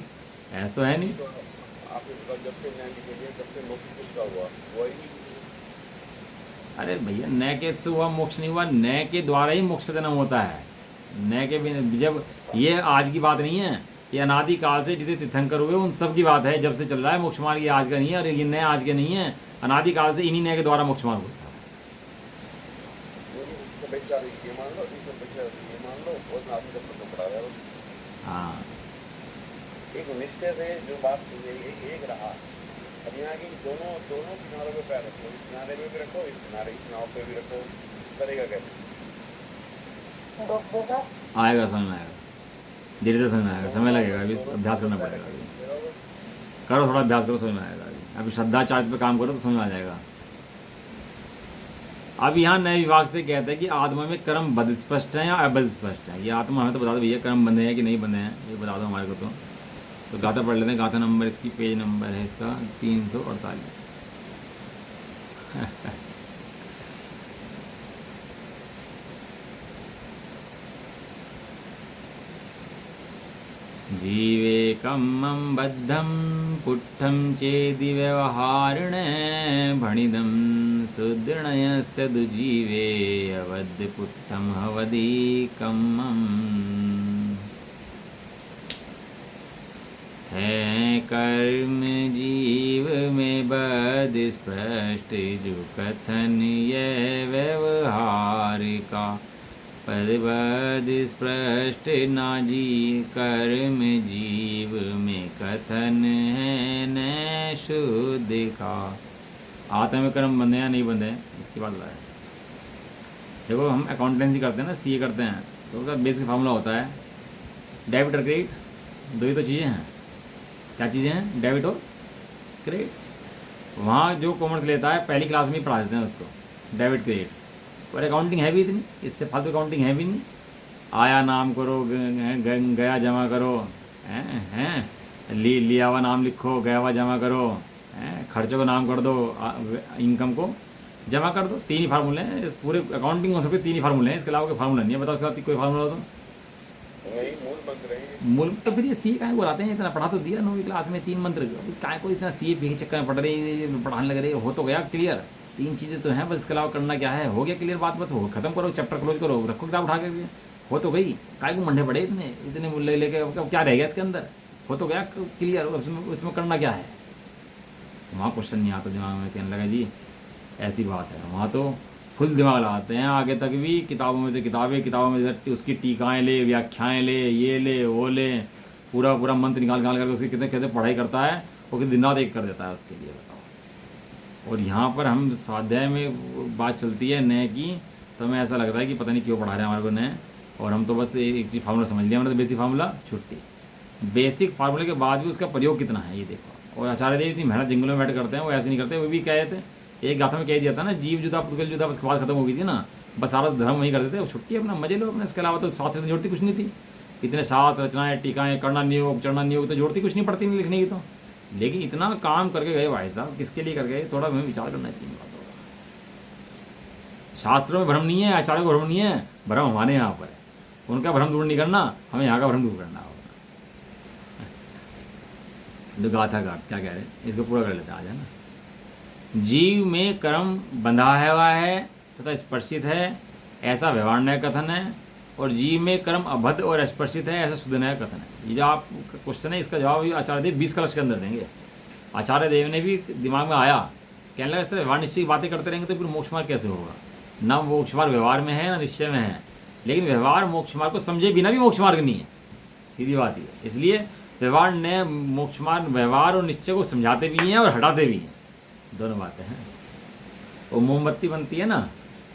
ऐसा तो है नहीं। आपने कहा जब से न्याय लिखे गए तब से मोक्ष किसका हुआ, वही नहीं। अरे भैया न्याय के से हुआ मोक्ष नहीं हुआ, न्याय के द्वारा ही मोक्ष का जन्म होता है। न्याय के जब, ये आज की बात नहीं है, ये अनादि काल से जितने तीर्थंकर हुए उन सब की बात है, जब से चल रहा है मोक्ष मार्ग, ये आज का नहीं है, और ये न्याय आज के नहीं है, अनादि काल से इन्हीं न्याय के द्वारा मोक्ष मार्ग होता है। ये मान लो, ये मान लो, और आपने जब तक पढ़ा है हाँ, एक निश्चय से जो बात एक रहा। अब यहाँ की दोनों किनारों पे पैर रखो, इस किनारे पे भी रखो, इस किनारे इस नाव पे भी रखो, करेगा कैसे? आएगा, समझ में आएगा, धीरे धीरे समझ में आएगा, समय लगेगा, अभी अभ्यास करना पड़ेगा। अभी करो, थोड़ा अभ्यास करो, समझ में आएगा। अभी श्रद्धा चार्ज पे काम करो तो समझ में आ जाएगा। अब यहाँ नए विभाग से कहते हैं कि आत्मा में कर्म बद स्पष्ट है या अबद स्पष्ट है। ये आत्मा हमें तो बता दो भैया, कर्म बंधे हैं कि नहीं बंधे हैं, ये बता दो हमारे को। तो गाथा पढ़ लेते हैं। गाथा नंबर इसकी, पेज नंबर है इसका 348। जीवेकमं बद्धं पुट्ठं चेदि व्यवहारिणे भणिदं सुदृढयस्य दुजीवे अवद्य पुट्ठं हवदीकमम्। है कर्म जीव में बद स्पष्ट जो कथन ये व्यवहार का, पद स्पष्ट ना जी कर्म जीव में कथन है न शुद्ध का। आत्मा में कर्म बंधे या नहीं बंधे, इसकी बात बताए। देखो हम अकाउंटेंसी करते हैं ना, सीए करते हैं, तो उसका बेसिक फार्मूला होता है डेबिट और क्रेडिट, दो ही तो चीज़ें हैं। क्या चीज़ें हैं? डेबिट और क्रेडिट। वहाँ जो कॉमर्स लेता है पहली क्लास में ही पढ़ा देते हैं उसको डेबिट क्रेडिट। और अकाउंटिंग है भी इतनी, इससे फालतू अकाउंटिंग है भी नहीं। आया नाम करो, गया जमा करो, हैं लिया हुआ नाम लिखो, गया हुआ जमा करो, खर्चों का नाम कर दो, इनकम को जमा कर दो। तीन ही फार्मूले हैं पूरे अकाउंटिंग हो सकते, तीन ही फार्मूले हैं, इसके अलावा कोई फार्मूला नहीं है। बताओ इसके बाद कोई फार्मूला हो तो मूल मंत्र है। मूल तो फिर ये सी काय बुलाते हैं, इतना पढ़ा तो दिया 9वीं क्लास में 3 मंत्र, काय को इतना सी के चक्कर में पढ़ रही, पढ़ाने लग रही। हो तो गया क्लियर, 3 चीज़ें तो हैं, बस इसके अलावा करना क्या है, हो गया क्लियर बात, बस हो खत्म करो, चैप्टर क्लोज करो, रखो किताब उठा के, हो तो गई। काय को मंडे पड़े इतने इतने मुल्ले लेके, क्या रह गया इसके अंदर, हो तो गया क्लियर। उसमें करना क्या है, वहाँ क्वेश्चन नहीं आता दिमाग में, कहने लगा जी ऐसी बात है। वहाँ तो फुल दिमाग लगाते हैं आगे तक भी, किताबों में से किताबों में से उसकी टीकाएँ ले, व्याख्याएँ ले, ये ले वो ले, पूरा पूरा मंत्र निकाल करके उसकी कितने कितने पढ़ाई करता है, वो कितने दिन रात एक कर देता है उसके लिए, बताओ। और यहाँ पर हम स्वाध्याय में बात चलती है नए की, तो हमें ऐसा लगता है कि पता नहीं क्यों पढ़ा रहे हैं हमारे को नए, और हम तो बस एक चीज़ फार्मूला समझ लिया हमने, तो बेसिक फार्मूला छुट्टी। बेसिक फार्मूले के बाद भी उसका प्रयोग कितना है ये देखो। और आचार्य देव इतनी मेहनत जंगलों में बैठ करते हैं, वो ऐसे नहीं करते। वो भी कह थे, एक गाथा में कह दिया था ना, जीव जुदा पुद्गल जुदा, बस बात खत्म हो गई थी ना, बस सारा धर्म वही करते थे। वो छुट्टी अपना मजे लो अपने, इसके अलावा तो शास्त्र में जोड़ती कुछ नहीं थी। इतने सात रचनाएं, टीकाएँ, करना नियोग, चढ़ना नियोग, तो जोड़ती कुछ नहीं पड़ती नहीं लिखने की तो। लेकिन इतना काम करके गए भाई साहब, किसके लिए कर गए, थोड़ा हमें विचार करना चाहिए बात होगा। शास्त्रों में भ्रम नहीं है, आचार्य को भ्रम नहीं है, भ्रम हमारे यहाँ पर है। उनका भ्रम दूर नहीं करना, हमें यहाँ का भ्रम दूर करना होगा। गाथा का क्या कह रहे हैं, इसको पूरा कर लेते हैं आज, है ना। जीव में कर्म बंधा हुआ है तथा स्पर्शित है, ऐसा व्यवहार नय कथन है। और जीव में कर्म अबद्ध और स्पर्शित है, ऐसा शुद्ध नय कथन है। ये जो आप क्वेश्चन है, इसका जवाब आचार्य देव 20 कलश के अंदर देंगे। आचार्य देव ने भी दिमाग में आया, कहने लगा इस तरह व्यवहार निश्चय की बातें करते रहेंगे तो फिर मोक्ष मार्ग कैसे होगा। ना मोक्ष मार्ग व्यवहार में है, ना निश्चय में है। लेकिन व्यवहार मोक्ष मार्ग को समझे बिना भी मोक्ष मार्ग नहीं है, सीधी बात है। इसलिए व्यवहार ने मोक्ष मार्ग, व्यवहार और निश्चय को समझाते भी हैं और हटाते भी हैं, दोनों बातें हैं। वो मोमबत्ती बनती है ना,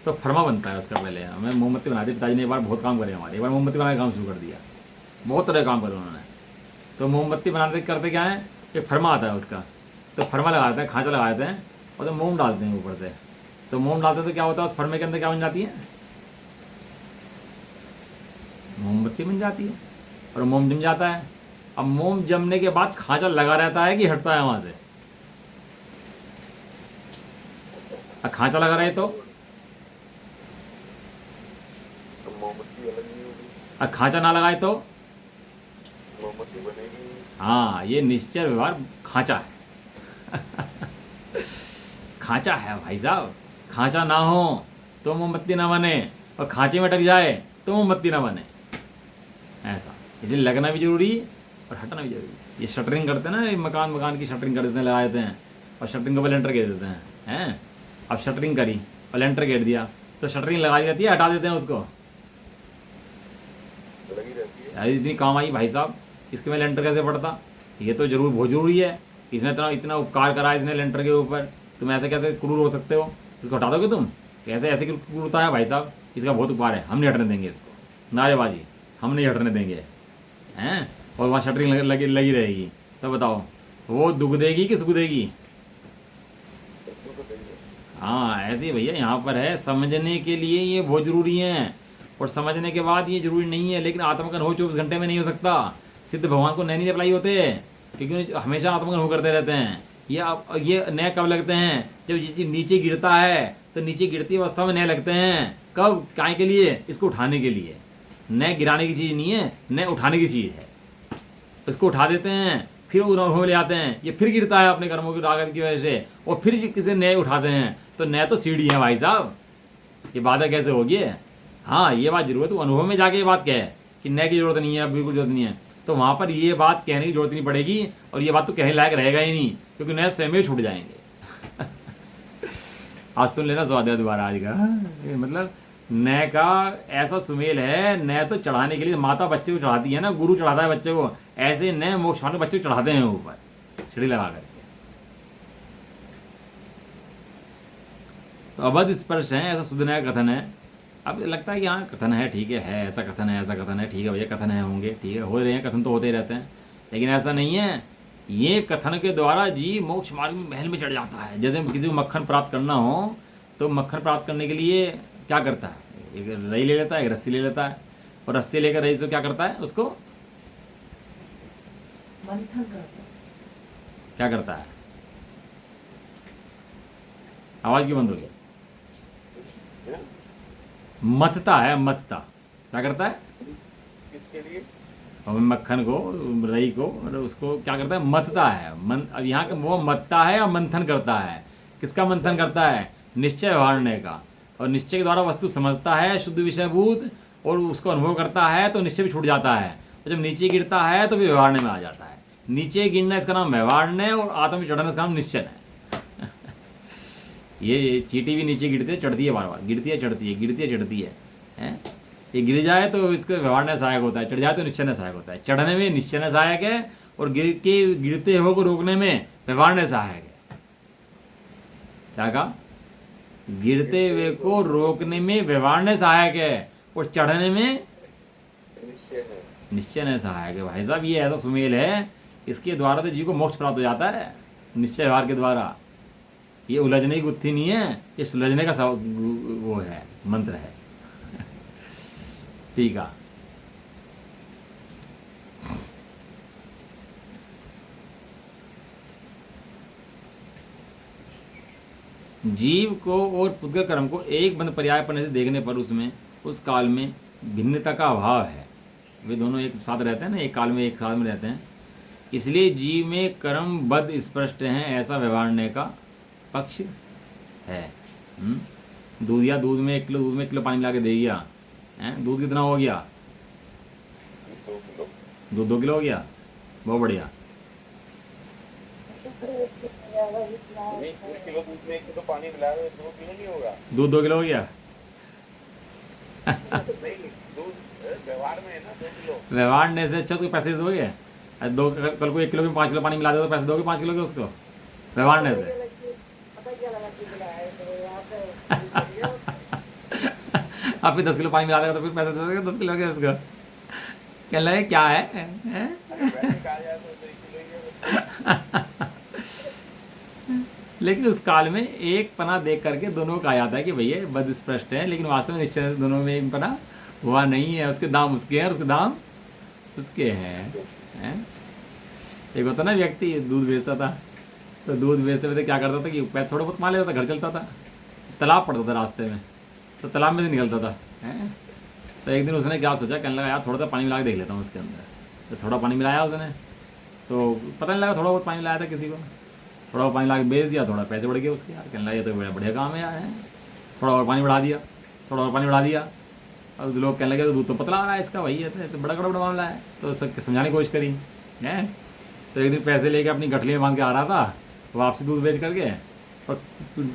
तो फरमा बनता है उसका। पहले हमें मोमबत्ती बनाते, पिताजी ने एक बार बहुत काम करे हमारे, एक बार मोमबत्ती बनाने का काम शुरू कर दिया, बहुत तरह काम करे उन्होंने। तो मोमबत्ती बनाते करते क्या है, एक फरमा आता है उसका, तो फरमा लगाते हैं, खांचा लगाते हैं, और तो मोम डालते हैं ऊपर से। तो मोम डालते से क्या होता है, उस फरमे के अंदर क्या बन जाती है, मोमबत्ती बन जाती है, और मोम जम जाता है। अब मोम जमने के बाद खांचा लगा रहता है कि हटता है वहां से, खांचा लगा रहे तो मोमबत्ती अलग नहीं होगी, खांचा ना लगाए तो मोमबत्ती बनेगी। हाँ, ये निश्चय व्यवहार खांचा है। खांचा है भाई साहब, खांचा ना हो तो मोमबत्ती ना बने, और खांचे में अटक जाए तो मोमबत्ती ना बने, ऐसा। इसलिए लगना भी जरूरी और हटना भी जरूरी। ये शटरिंग करते हैं ना, मकान की शटरिंग कर देते हैं, लगा देते हैं, और शटरिंग के ऊपर लेंटर घेर देते हैं। अब शटरिंग करी और लेंटर घेर दिया, तो शटरिंग लगा दी जाती है, हटा देते हैं उसको, लगी रहती है। यार इतनी काम आई भाई साहब, इसके में लेंटर कैसे पड़ता, ये तो जरूर बहुत जरूरी है। इसने इतना उपकार करा इसने लेंटर के ऊपर, तुम ऐसे कैसे क्रूर हो सकते हो, इसको हटा दोगे तुम, कैसे ऐसे क्रूरता है भाई साहब, इसका बहुत उपकार है, हम नहीं हटने देंगे इसको। नारेबाजी, हम नहीं हटने देंगे, हैं, और वहाँ शटरिंग लगी रहेगी, तो बताओ वो दुख देगी कि सुख देगी? सबको तो देंगे। हाँ ऐसे ही भैया यहाँ पर है, समझने के लिए ये बहुत जरूरी है, और समझने के बाद ये जरूरी नहीं है। लेकिन आत्मज्ञान हो 24 घंटे में नहीं हो सकता। सिद्ध भगवान को नए नहीं अप्लाई होते, क्योंकि हमेशा आत्मज्ञान हो करते रहते हैं। ये नए कब लगते हैं? जब ये चीज़ नीचे गिरता है, तो नीचे गिरती अवस्था में नए लगते हैं। कब? काय के लिए? इसको उठाने के लिए। नए गिराने की चीज़ नहीं है, नए उठाने की चीज़ है। इसको उठा देते हैं, फिर अनुभव में ले आते हैं, ये फिर गिरता है अपने कर्मों की लागत की वजह से, और फिर किसी नए उठाते हैं। तो नए तो सीढ़ी है भाई साहब, ये बाधा कैसे होगी? हाँ ये बात जरूर है, तो अनुभव में जाके ये बात कहे कि नए की जरूरत नहीं है, बिल्कुल जरूरत नहीं है, तो वहाँ पर ये बात कहने की जरूरत नहीं पड़ेगी, और ये बात तो कहने लायक रहेगा ही नहीं, क्योंकि नए स्वयं ही छूट जाएंगे। आज सुन लेना स्वाध्याय दोबारा आज का। ये मतलब नए का ऐसा सुमेल है, नए तो चढ़ाने के लिए माता बच्चे को चढ़ाती है ना, गुरु चढ़ाता है बच्चे को, ऐसे नए मोक्ष वाले बच्चे को चढ़ाते हैं ऊपर सीढ़ी लगा करके। तो अबध स्पर्श है, ऐसा शुद्ध नया कथन है। अब लगता है कि हाँ कथन है, ठीक है, ऐसा कथन है, ऐसा कथन है, ठीक है भैया, कथन है होंगे, ठीक है, हो रहे हैं कथन, तो होते ही रहते हैं, लेकिन ऐसा नहीं है। ये कथन के द्वारा जीव मोक्ष मार्ग में महल में चढ़ जाता है। जैसे किसी को मक्खन प्राप्त करना हो, तो मक्खन प्राप्त करने के लिए क्या करता है? एक रई ले लेता है, एक रस्सी ले लेता है, और रस्सी लेकर रई से क्या करता है? उसको मंथन करता है। क्या करता है? आवाज क्यों बंद हो गई? मथता है, मथता। क्या करता है? किसके लिए? और मक्खन को, रई को, और उसको क्या करता है? मथता है। अब यहाँ का वो मथता है और मंथन करता है। किसका मंथन करता है? निश्चय व्यवहारने का। और निश्चय के द्वारा वस्तु समझता है शुद्ध विषयभूत, और उसको अनुभव करता है, तो निश्चय भी छूट जाता है। और जब नीचे गिरता है तो भी व्यवहारने में आ जाता है। नीचे गिरना इसका नाम व्यवहारने, और आत्म में चढ़ना इसका नाम निश्चय है। ये चींटी भी नीचे गिरती है, चढ़ती है, बार बार गिरती है, चढ़ती है, गिरती है, चढ़ती है, हैं? ये गिर जाए तो इसको व्यवहार सहायक होता है, चढ़ जाए तो निश्चय सहायक होता है। चढ़ने में निश्चय सहायक है, और गिरते हुए को रोकने में व्यवहार सहायक है। क्या कहा? गिरते हुए को रोकने में व्यवहार सहायक है, और चढ़ने में निश्चय है। निश्चय सहायक है। भाई साहब ये ऐसा सुमेल है, इसके द्वारा तो जीव को मोक्ष प्राप्त हो जाता है, निश्चय व्यवहार के द्वारा। ये उलझने की गुत्थी नहीं है, ये सुलझने का वो है, मंत्र है। ठीक है। जीव को और पुद्गल कर्म को एक बंद पर्याय पढ़ने से देखने पर उसमें उस काल में भिन्नता का अभाव है। वे दोनों एक साथ रहते हैं ना, एक काल में एक साथ में रहते हैं। इसलिए जीव में कर्म बद्ध स्पष्ट हैं, ऐसा व्यवहारने का पक्ष है। दूध या दूध में 1 किलो दूध में 1 किलो पानी मिला के दे दिया, हैं? दूध कितना हो गया? 2 किलो। दूध 2 किलो हो गया, बहुत बढ़िया। नहीं, 1 किलो दूध में 1 किलो पानी मिलाया तो 2 किलो नहीं होगा। दूध 2 किलो हो गया। नहीं, दूध व्यवहार में है ना 2 किलो। व्यवहारने से अच्छा तो पैसे दोगे? कल को 1 किलो में 5 किलो पानी मिला दे तो पैसे दोगे 5 किलो के उसको? व्यवहारने से आप फिर 10 किलो पानी मिला देगा तो फिर पैसे दोगे 10 किलो के उसको? कह रहे क्या है, हैं? अगर वैसे कहा जाए तो 1 किलो ही है। लेकिन उस काल में एक पना देख करके दोनों को कहा जाता है कि भैया बद स्पष्ट है, लेकिन वास्तव में निश्चय से दोनों में एक पना हुआ नहीं है। उसके दाम उसके हैं और उसके दाम उसके हैं। एक होता ना व्यक्ति दूध बेचता था, तो दूध बेचते हुए क्या करता था कि पैसे थोड़ा बहुत मान लेता था, घर चलता था। तालाब पड़ता था रास्ते में, तो तालाब में से निकलता था, हैं? तो एक दिन उसने क्या सोचा, कहने लगा यार थोड़ा सा पानी मिला के देख लेता हूँ उसके अंदर। तो थोड़ा पानी मिलाया उसने, तो पता नहीं लगा थोड़ा बहुत पानी मिलाया था किसी को, थोड़ा बहुत पानी ला के बेच दिया, थोड़ा पैसे बढ़ गए उसके। यार कहने लगा ये तो बड़ा बढ़िया काम है यार, है? थोड़ा और पानी बढ़ा दिया, थोड़ा और पानी बढ़ा दिया। अब लोग कहने लगे तो दूध तो पतला आ रहा है इसका, वही है तो बड़ा बड़ा मामला है। तो सब समझाने की कोशिश करी, हैं? तो एक दिन पैसे लेके अपनी गठली में बांध के आ रहा था, वापसी दूध बेच करके, और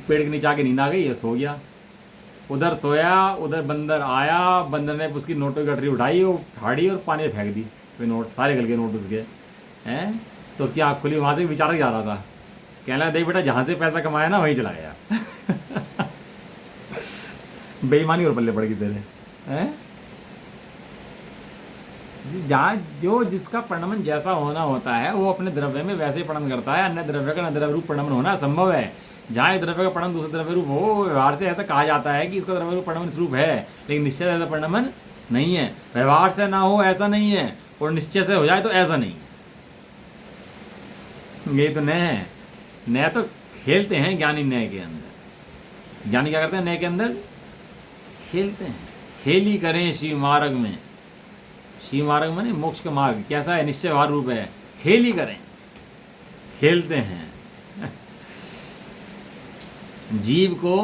पेड़ के नीचे आके नींद आ गई, सो गया। उधर सोया, उधर बंदर आया, बंदर ने उसकी नोटों की गठरी उठाई, वो फाड़ी और पानी में फेंक दी। वे नोट सारे गल गए नोट उसके, हैं? तो उसकी आँख खुली, वहाँ से बेचारा जा रहा था। कहने लगा देख बेटा जहाँ से पैसा कमाया ना वहीं चला गया। बेईमानी और पल्ले पड़ गई तेरे, हैं? जहाँ जो जिसका परिणमन जैसा होना होता है वो अपने द्रव्य में वैसे ही परिणमन करता है। अन्य द्रव्य का न द्रव्य रूप परिणमन होना असंभव है। जहाँ एक द्रव्य का परिणमन दूसरे द्रव्य रूप हो, व्यवहार से ऐसा कहा जाता है कि इसका द्रव्य रूप परिणमन इस रूप है, लेकिन निश्चय ऐसा परिणमन नहीं है। व्यवहार से ना हो ऐसा नहीं है, और निश्चय से हो जाए तो ऐसा नहीं है। ये तो नय है। नय तो खेलते हैं ज्ञानी, नय के अंदर। ज्ञानी क्या करते हैं? नय के अंदर खेलते हैं। खेली करें शिव मार्ग में। शिव मार्ग में मोक्ष का मार्ग कैसा है? निश्चय व्यवहार रूप है। खेली करें, खेलते हैं। जीव को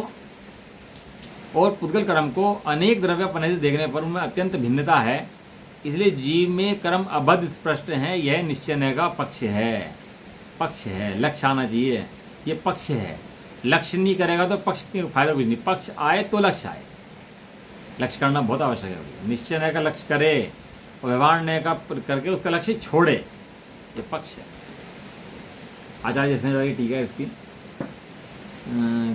और पुद्गल कर्म को अनेक द्रव्यपने से देखने पर उनमें अत्यंत भिन्नता है, इसलिए जीव में कर्म अबद्ध स्पष्ट है। यह निश्चय का पक्ष है। पक्ष है, लक्ष्य आना चाहिए। ये पक्ष है। लक्ष्य नहीं करेगा तो पक्ष के फायदा कुछ नहीं। पक्ष आए तो लक्ष्य आए। लक्ष्य करना बहुत आवश्यक है। निश्चय नय का लक्ष्य करे और व्यवहार नय का करके उसका लक्ष्य छोड़े, ये पक्ष है। आचार्य जैसे ठीक है इसकी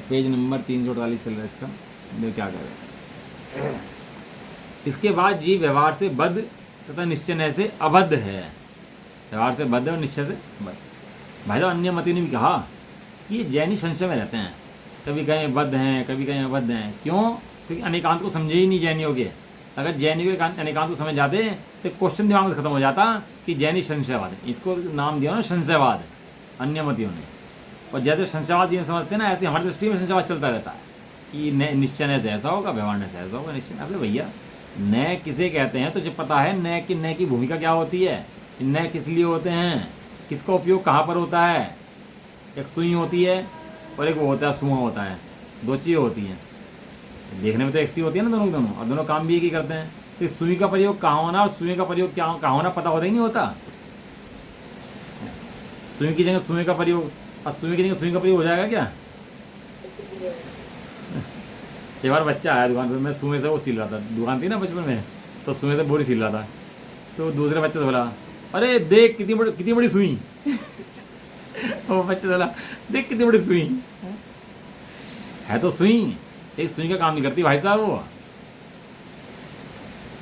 पेज नंबर 348 चल रहा है इसका। देखो क्या कर रहे हैं। इसके बाद जीव व्यवहार से बद्ध तथा निश्चय नय से अबद्ध है। व्यवहार से बद्ध और निश्चय से बद्ध। भाई साहब अन्य मतियों ने भी कहा कि ये जैनी संशय में रहते हैं, कभी कहीं बद्ध हैं, कभी कहीं अबद्ध हैं। क्यों? क्योंकि अनेकांत को समझे ही नहीं जैनियों के। अगर जैनियों के अनेकांत को समझ जाते तो क्वेश्चन दिमाग में खत्म हो जाता कि जैनी संशयवाद है। इसको नाम दिया ना संशयवाद, अन्य मतियों ने। और जैसे संशयवाद ये समझते हैं ना, ऐसे हमारी दृष्टि में संशयवाद चलता रहता है कि निश्चय नय से ऐसा होगा, व्यवहार नय से ऐसा होगा। निश्चय अरे भैया, नय किसे कहते हैं तो जब पता है नय की भूमिका क्या होती है, नय किस लिए होते हैं, किसका उपयोग कहाँ पर होता है। एक सुई होती है और एक वो होता है सुआ होता है। दो चीज़ें होती हैं। देखने में तो एक सी होती है ना दोनों दोनों, और दोनों काम भी एक ही करते हैं। तो सुई का प्रयोग कहाँ होना और सुई का प्रयोग क्या कहाँ होना पता होता ही नहीं होता। सुई की जगह सुई का प्रयोग, और सुई की जगह सुई का प्रयोग हो जाएगा क्या? एक बार बच्चा आया दुकान पर, मैं सुई से वो सिल रहा था। दुकान थी ना बचपन में, तो सुई से बोरी सिल रहा था। तो दूसरे बच्चे से बोला, अरे देख कितनी बड़ी सुई। वो बच्चे बोला, देख कितनी बड़ी सुई है। तो सुई एक सुई का काम नहीं करती भाई साहब। वो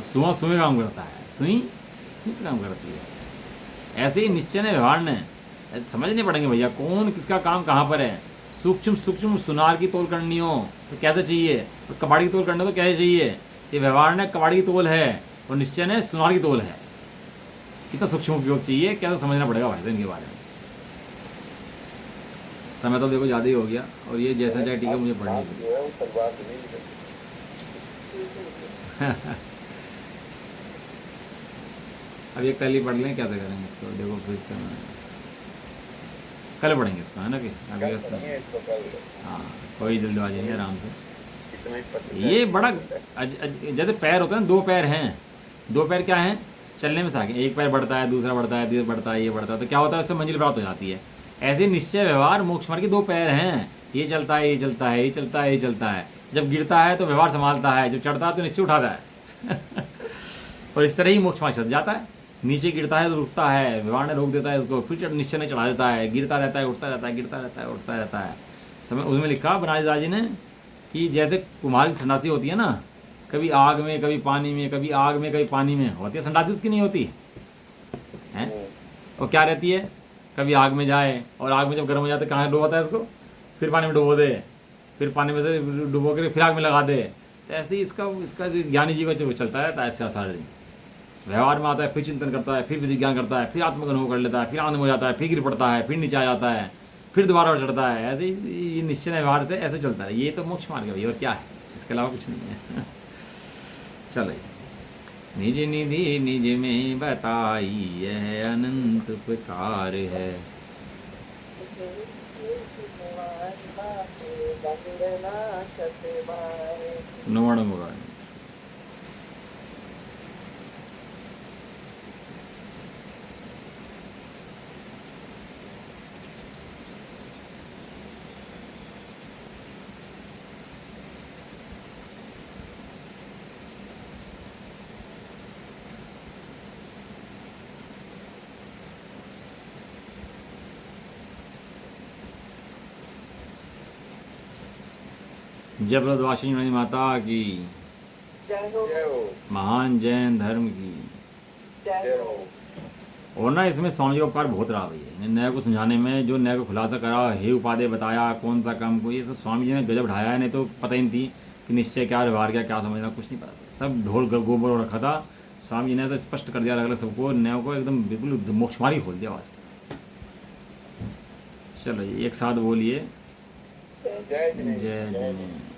सुआ सुई काम करता है, सुई सुई का काम करती है। ऐसे ही निश्चय ने व्यवहार ने समझने पड़ेंगे भैया, कौन किसका काम कहाँ पर है। सूक्ष्म सूक्ष्म सुनार की तोल करनी हो तो कैसे चाहिए, और कबाड़ी की तोल करना तो कैसे चाहिए। ये व्यवहार ने कबाड़ी की तोल है और निश्चय ने सुनार की तोल है। कितना सूक्ष्म उपयोग चाहिए, कैसे समझना पड़ेगा भाई इनके बारे में। समय तो देखो ज़्यादा ही हो गया, और ये जैसा चाहे ठीक है, मुझे पढ़नी पड़ेगी। अब ये कल ही पढ़ लें, कैसे करेंगे इसको। देखो फिर से कल पढ़ेंगे इसको, है ना कि अभी। हाँ कोई जल्दबाजी नहीं, आराम से। ये बड़ा जैसे पैर होते हैं, दो पैर हैं। दो पैर क्या हैं? चलने में साके। एक पैर बढ़ता है, दूसरा बढ़ता है, तीसरा बढ़ता है, ये बढ़ता है, तो क्या होता है? उससे मंजिल प्राप्त हो जाती है। ऐसे निश्चय व्यवहार मोक्ष मार्ग के दो पैर हैं। ये चलता है, ये चलता है, ये चलता है, ये चलता है। जब गिरता है तो व्यवहार संभालता है, जब चढ़ता है तो निश्चय उठाता है। और इस तरह ही मोक्ष मार्ग चल जाता है। नीचे गिरता है तो रुकता है, व्यवहार ने रोक देता है इसको, फिर निश्चय ने चढ़ा देता है। गिरता रहता है, उठता रहता है, गिरता रहता है, उठता रहता है। समय उसमें लिखा बनारस दास जी ने कि जैसे कुम्हार की संडासी होती है ना, कभी आग में, कभी पानी में, कभी आग में, कभी पानी में होती है। संडासी उसकी नहीं होती है। और क्या रहती है? कभी आग में जाए, और आग में जब गर्म हो जाता है कहाँ डुबाता है इसको, फिर पानी में डुबो दे, फिर पानी में से डुबो कर फिर आग में लगा दे। तो ऐसे ही इसका जो ज्ञानी जी का चलता रहता है ऐसा सारे दिन। व्यवहार में आता है, फिर चिंतन करता है, फिर विज्ञान करता है, फिर आत्मअनुभव कर लेता है, फिर आनंद हो जाता है, फिर गिर पड़ता है, फिर नीचे आ जाता है, फिर दोबारा चढ़ता है। ऐसे ही ये निश्चय व्यवहार से ऐसे चलता है। ये तो मोक्ष मार्ग है भैया, और क्या है, इसके अलावा कुछ नहीं है। चलो, निज निधि निज में बताई यह अनंत प्रकार है। नवाणु मुरारी। जय ब्रजवासिनी माता की, जय हो। महान जैन धर्म की। जय हो। और ना इसमें स्वामी जी का उपकार बहुत रहा भैया न्याय को समझाने में, जो न्याय को खुलासा करा, हे उपाधि बताया, कौन सा काम को, ये सब स्वामी जी ने गजब ढाया है। नहीं तो पता ही नहीं थी कि निश्चय क्या, व्यवहार क्या समझना, कुछ नहीं पता था। सब ढोल गोबर रखा था। स्वामी जी ने तो स्पष्ट कर दिया अलग अलग सबको, न्याय को एकदम बिल्कुल मोक्षमार्ग खोल दिया वास्तव। चलो एक साथ बोलिए जय जिनेन्द्र, जय जय जय।